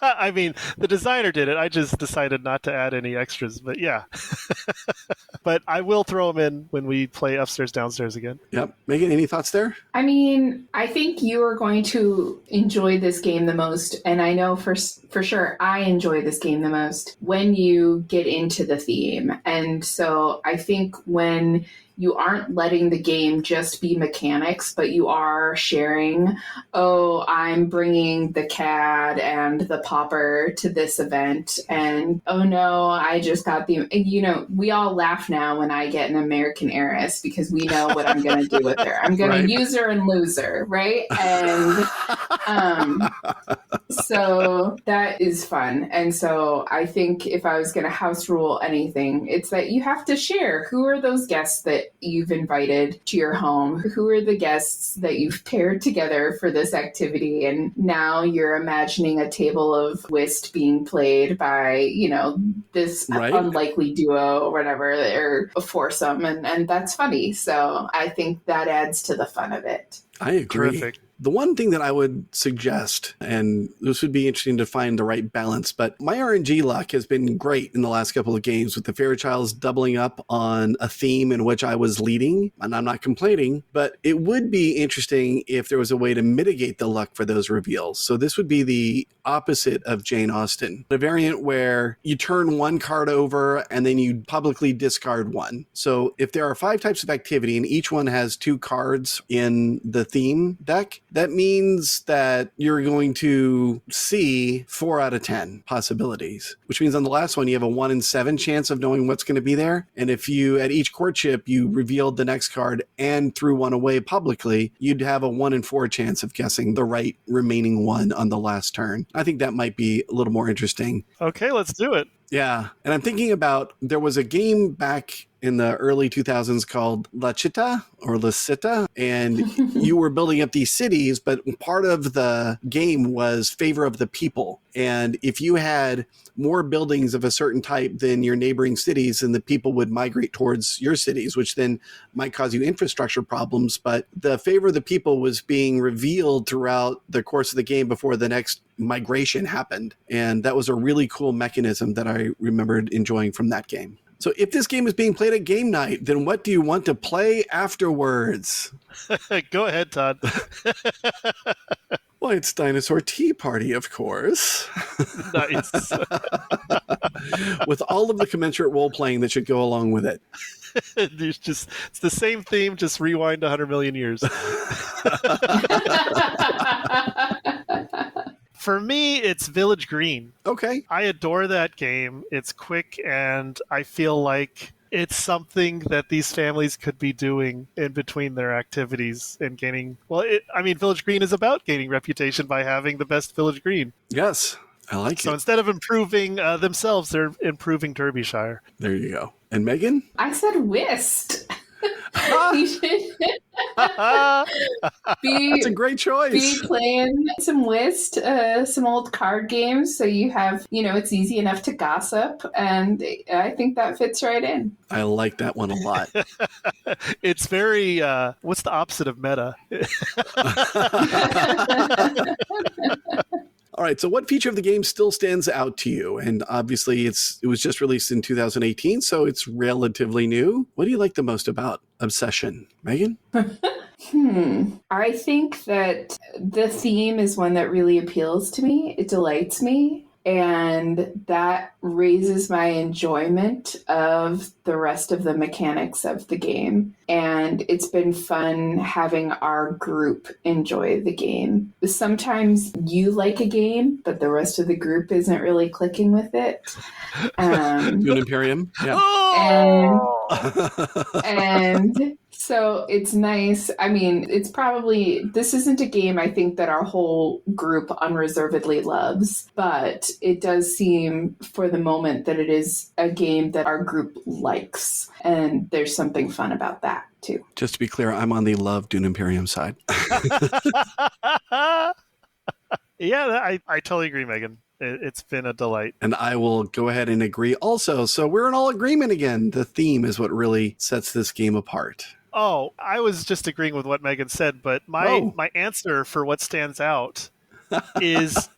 I mean, the designer did it. I just decided not to add any extras, but yeah. But I will throw them in when we play upstairs, downstairs again. Yep. Megan, any thoughts there? I mean, I think you are going to enjoy this game the most, and I know for sure I enjoy this game the most when you get into the theme. And so I think when you aren't letting the game just be mechanics, but you are sharing, oh, I'm bringing the CAD and the popper to this event. And, oh no, I just got we all laugh now when I get an American heiress because we know what I'm going to do with her. I'm going to use her and lose her, right? And so that is fun. And so I think if I was going to house rule anything, it's that you have to share. Who are those guests that you've invited to your home? Who are the guests that you've paired together for this activity? And now you're imagining a table of whist being played by, this unlikely duo or whatever, or a foursome. And that's funny. So I think that adds to the fun of it. I agree. Terrific. The one thing that I would suggest, and this would be interesting to find the right balance, but my RNG luck has been great in the last couple of games with the Fairchilds doubling up on a theme in which I was leading, and I'm not complaining, but it would be interesting if there was a way to mitigate the luck for those reveals. So this would be the opposite of Jane Austen, a variant where you turn one card over and then you publicly discard one. So if there are 5 types of activity and each one has 2 cards in the theme deck, that means that you're going to see 4 out of 10 possibilities, which means on the last one, you have a 1 in 7 chance of knowing what's going to be there. And if you, at each courtship, you revealed the next card and threw one away publicly, you'd have a 1 in 4 chance of guessing the right remaining one on the last turn. I think that might be a little more interesting. Okay, let's do it. Yeah. And I'm thinking about, there was a game back in the early 2000s called La Città or La Città, and you were building up these cities, but part of the game was favor of the people. And if you had more buildings of a certain type than your neighboring cities, then the people would migrate towards your cities, which then might cause you infrastructure problems. But the favor of the people was being revealed throughout the course of the game before the next migration happened. And that was a really cool mechanism that I remembered enjoying from that game. So if this game is being played at game night, then what do you want to play afterwards? Go ahead, Todd. it's Dinosaur Tea Party, of course. Nice. With all of the commensurate role-playing that should go along with it. It's the same theme, just rewind 100 million years. For me, it's Village Green. Okay. I adore that game. It's quick, and I feel like it's something that these families could be doing in between their activities and gaining. Well, Village Green is about gaining reputation by having the best Village Green. Yes, I like it. So instead of improving themselves, they're improving Derbyshire. There you go. And Megan? I said whist. You should That's a great choice. Be playing some whist, some old card games, so you have, it's easy enough to gossip, and I think that fits right in. I like that one a lot. It's very, what's the opposite of meta? All right, so what feature of the game still stands out to you? And obviously it was just released in 2018, so it's relatively new. What do you like the most about Obsession? Megan? I think that the theme is one that really appeals to me. It delights me. And that raises my enjoyment of the rest of the mechanics of the game. And it's been fun having our group enjoy the game. Sometimes you like a game, but the rest of the group isn't really clicking with it. Dune Imperium? Yeah. And so it's nice. I mean, this isn't a game I think that our whole group unreservedly loves, but it does seem for the moment that it is a game that our group likes. And there's something fun about that too. Just to be clear, I'm on the love Dune Imperium side. Yeah, I totally agree, Megan. It's been a delight. And I will go ahead and agree also. So we're in all agreement again. The theme is what really sets this game apart. Oh, I was just agreeing with what Megan said, but my answer for what stands out is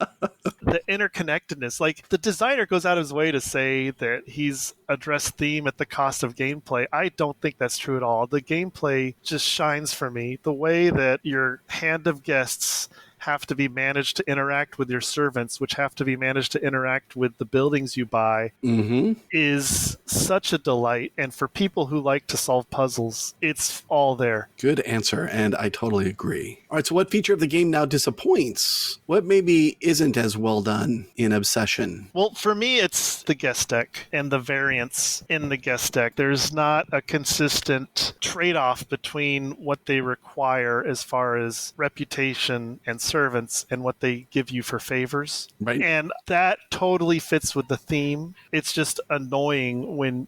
the interconnectedness. Like, the designer goes out of his way to say that he's addressed theme at the cost of gameplay. I don't think that's true at all. The gameplay just shines for me. The way that your hand of guests have to be managed to interact with your servants, which have to be managed to interact with the buildings you buy, is such a delight. And for people who like to solve puzzles, it's all there. Good answer, and I totally agree. All right, so what feature of the game now disappoints? What maybe isn't as well done in Obsession? Well, for me, it's the guest deck and the variance in the guest deck. There's not a consistent trade-off between what they require as far as reputation and servants and what they give you for favors. Right. And that totally fits with the theme. It's just annoying when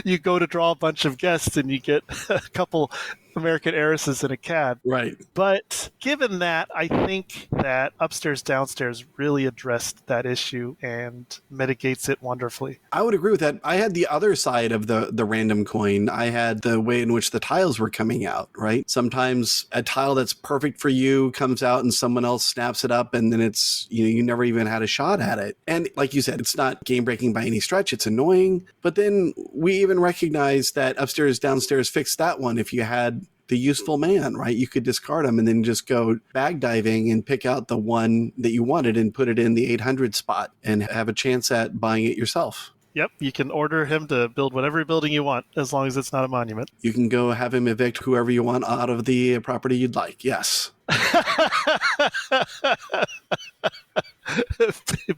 you go to draw a bunch of guests and you get a couple American heiresses in a cab. Right. But given that, I think that Upstairs Downstairs really addressed that issue and mitigates it wonderfully. I would agree with that. I had the other side of the random coin. I had the way in which the tiles were coming out, right? Sometimes a tile that's perfect for you comes out and someone else snaps it up, and then it's, you never even had a shot at it. And like you said, it's not game breaking by any stretch. It's annoying. But then we even recognize that Upstairs Downstairs fixed that one. If you had the useful man, right? You could discard them and then just go bag diving and pick out the one that you wanted and put it in the 800 spot and have a chance at buying it yourself. Yep, you can order him to build whatever building you want, as long as it's not a monument. You can go have him evict whoever you want out of the property you'd like, yes.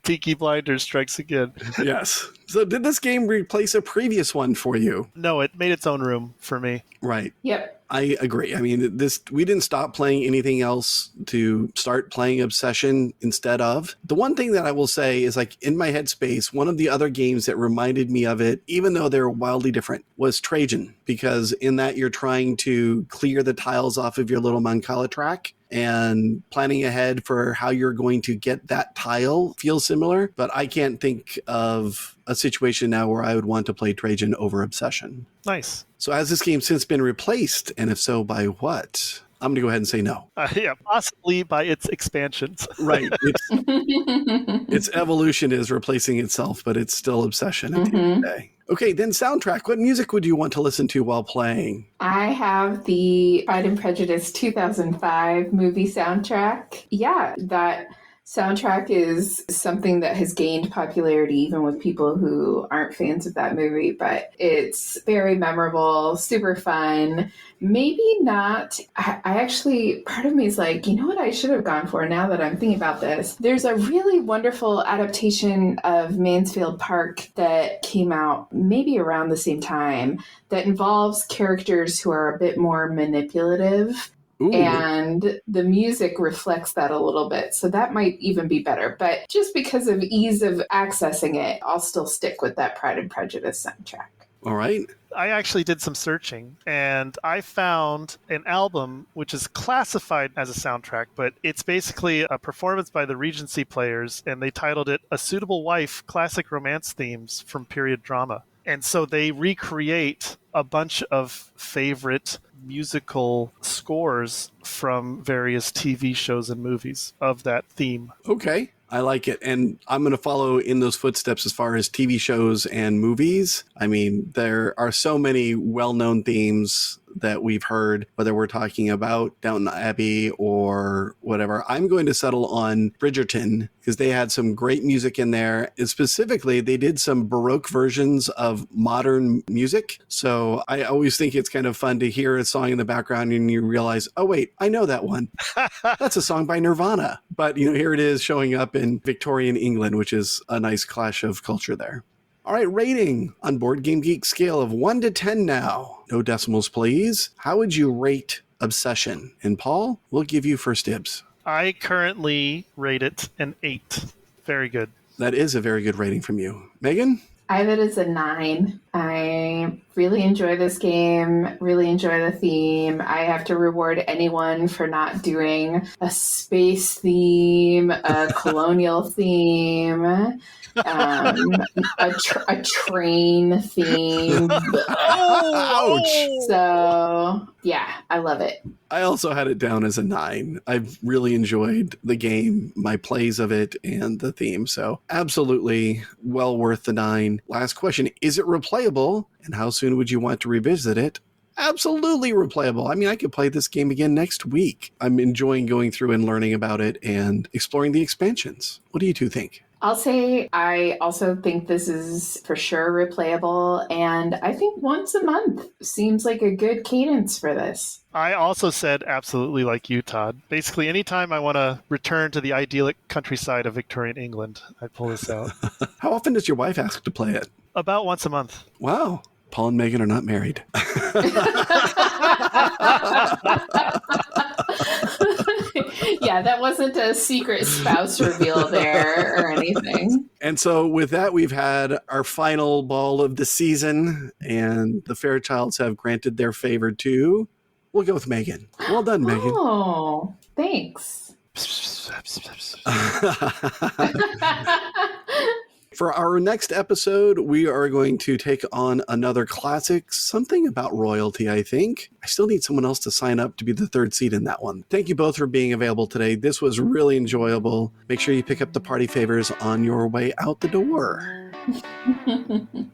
Peaky Blinders strikes again. Yes. So did this game replace a previous one for you? No, it made its own room for me. Right. Yep. I agree. I mean, we didn't stop playing anything else to start playing Obsession instead of. The one thing that I will say is, like, in my headspace, one of the other games that reminded me of it, even though they're wildly different, was Trajan, because in that you're trying to clear the tiles off of your little Mancala track, and planning ahead for how you're going to get that tile feels similar, but I can't think of a situation now where I would want to play Trajan over Obsession. Nice. So has this game since been replaced, and if so, by what? I'm going to go ahead and say no. Yeah, possibly by its expansions. Right. Its evolution is replacing itself, but it's still obsession at the end of the day. Okay, then soundtrack. What music would you want to listen to while playing? I have the Pride and Prejudice 2005 movie soundtrack. Yeah, that soundtrack is something that has gained popularity even with people who aren't fans of that movie, but it's very memorable, super fun. Maybe not. I actually, part of me is like, you know what I should have gone for now that I'm thinking about this? There's a really wonderful adaptation of Mansfield Park that came out maybe around the same time that involves characters who are a bit more manipulative. Ooh. And the music reflects that a little bit. So that might even be better. But just because of ease of accessing it, I'll still stick with that Pride and Prejudice soundtrack. All right. I actually did some searching, and I found an album which is classified as a soundtrack, but it's basically a performance by the Regency Players, and they titled it A Suitable Wife, Classic Romance Themes from Period Drama. And so they recreate a bunch of favorite musical scores from various TV shows and movies of that theme. Okay. I like it. And I'm going to follow in those footsteps as far as TV shows and movies. I mean, there are so many well-known themes that we've heard, whether we're talking about Downton Abbey or whatever. I'm going to settle on Bridgerton because they had some great music in there. And specifically, they did some Baroque versions of modern music. So I always think it's kind of fun to hear a song in the background and you realize, oh, wait, I know that one. That's a song by Nirvana. But, here it is showing up in Victorian England, which is a nice clash of culture there. All right, rating on Board Game Geek scale of 1 to 10 now. No decimals, please. How would you rate Obsession? And Paul, we'll give you first dibs. I currently rate it an 8. Very good. That is a very good rating from you. Megan? I have it as a 9. I really enjoy this game, really enjoy the theme. I have to reward anyone for not doing a space theme, a colonial theme, a train theme. Ouch! So, yeah, I love it. I also had it down as a 9. I've really enjoyed the game, my plays of it, and the theme. So absolutely well worth the 9. Last question, is it replayable? And how soon would you want to revisit it? Absolutely replayable. I mean, I could play this game again next week. I'm enjoying going through and learning about it and exploring the expansions. What do you two think? I'll say I also think this is for sure replayable, and I think once a month seems like a good cadence for this. I also said absolutely like you, Todd. Basically, anytime I want to return to the idyllic countryside of Victorian England, I pull this out. How often does your wife ask to play it? About once a month. Wow. Paul and Megan are not married. Yeah, that wasn't a secret spouse reveal there or anything. And so with that, we've had our final ball of the season, and the Fairchilds have granted their favor to... We'll go with Megan. Well done, Megan. Oh, thanks. For our next episode, we are going to take on another classic, something about royalty, I think. I still need someone else to sign up to be the third seed in that one. Thank you both for being available today. This was really enjoyable. Make sure you pick up the party favors on your way out the door.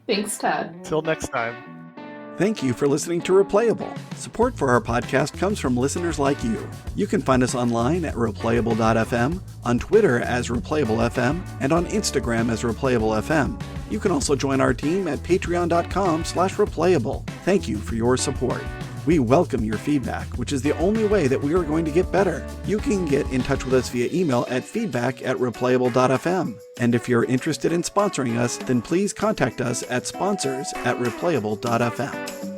Thanks, Todd. Till next time. Thank you for listening to Replayable. Support for our podcast comes from listeners like you. You can find us online at replayable.fm, on Twitter as ReplayableFM, and on Instagram as ReplayableFM. You can also join our team at patreon.com/replayable. Thank you for your support. We welcome your feedback, which is the only way that we are going to get better. You can get in touch with us via email at feedback@replayable.fm. And if you're interested in sponsoring us, then please contact us at sponsors@replayable.fm.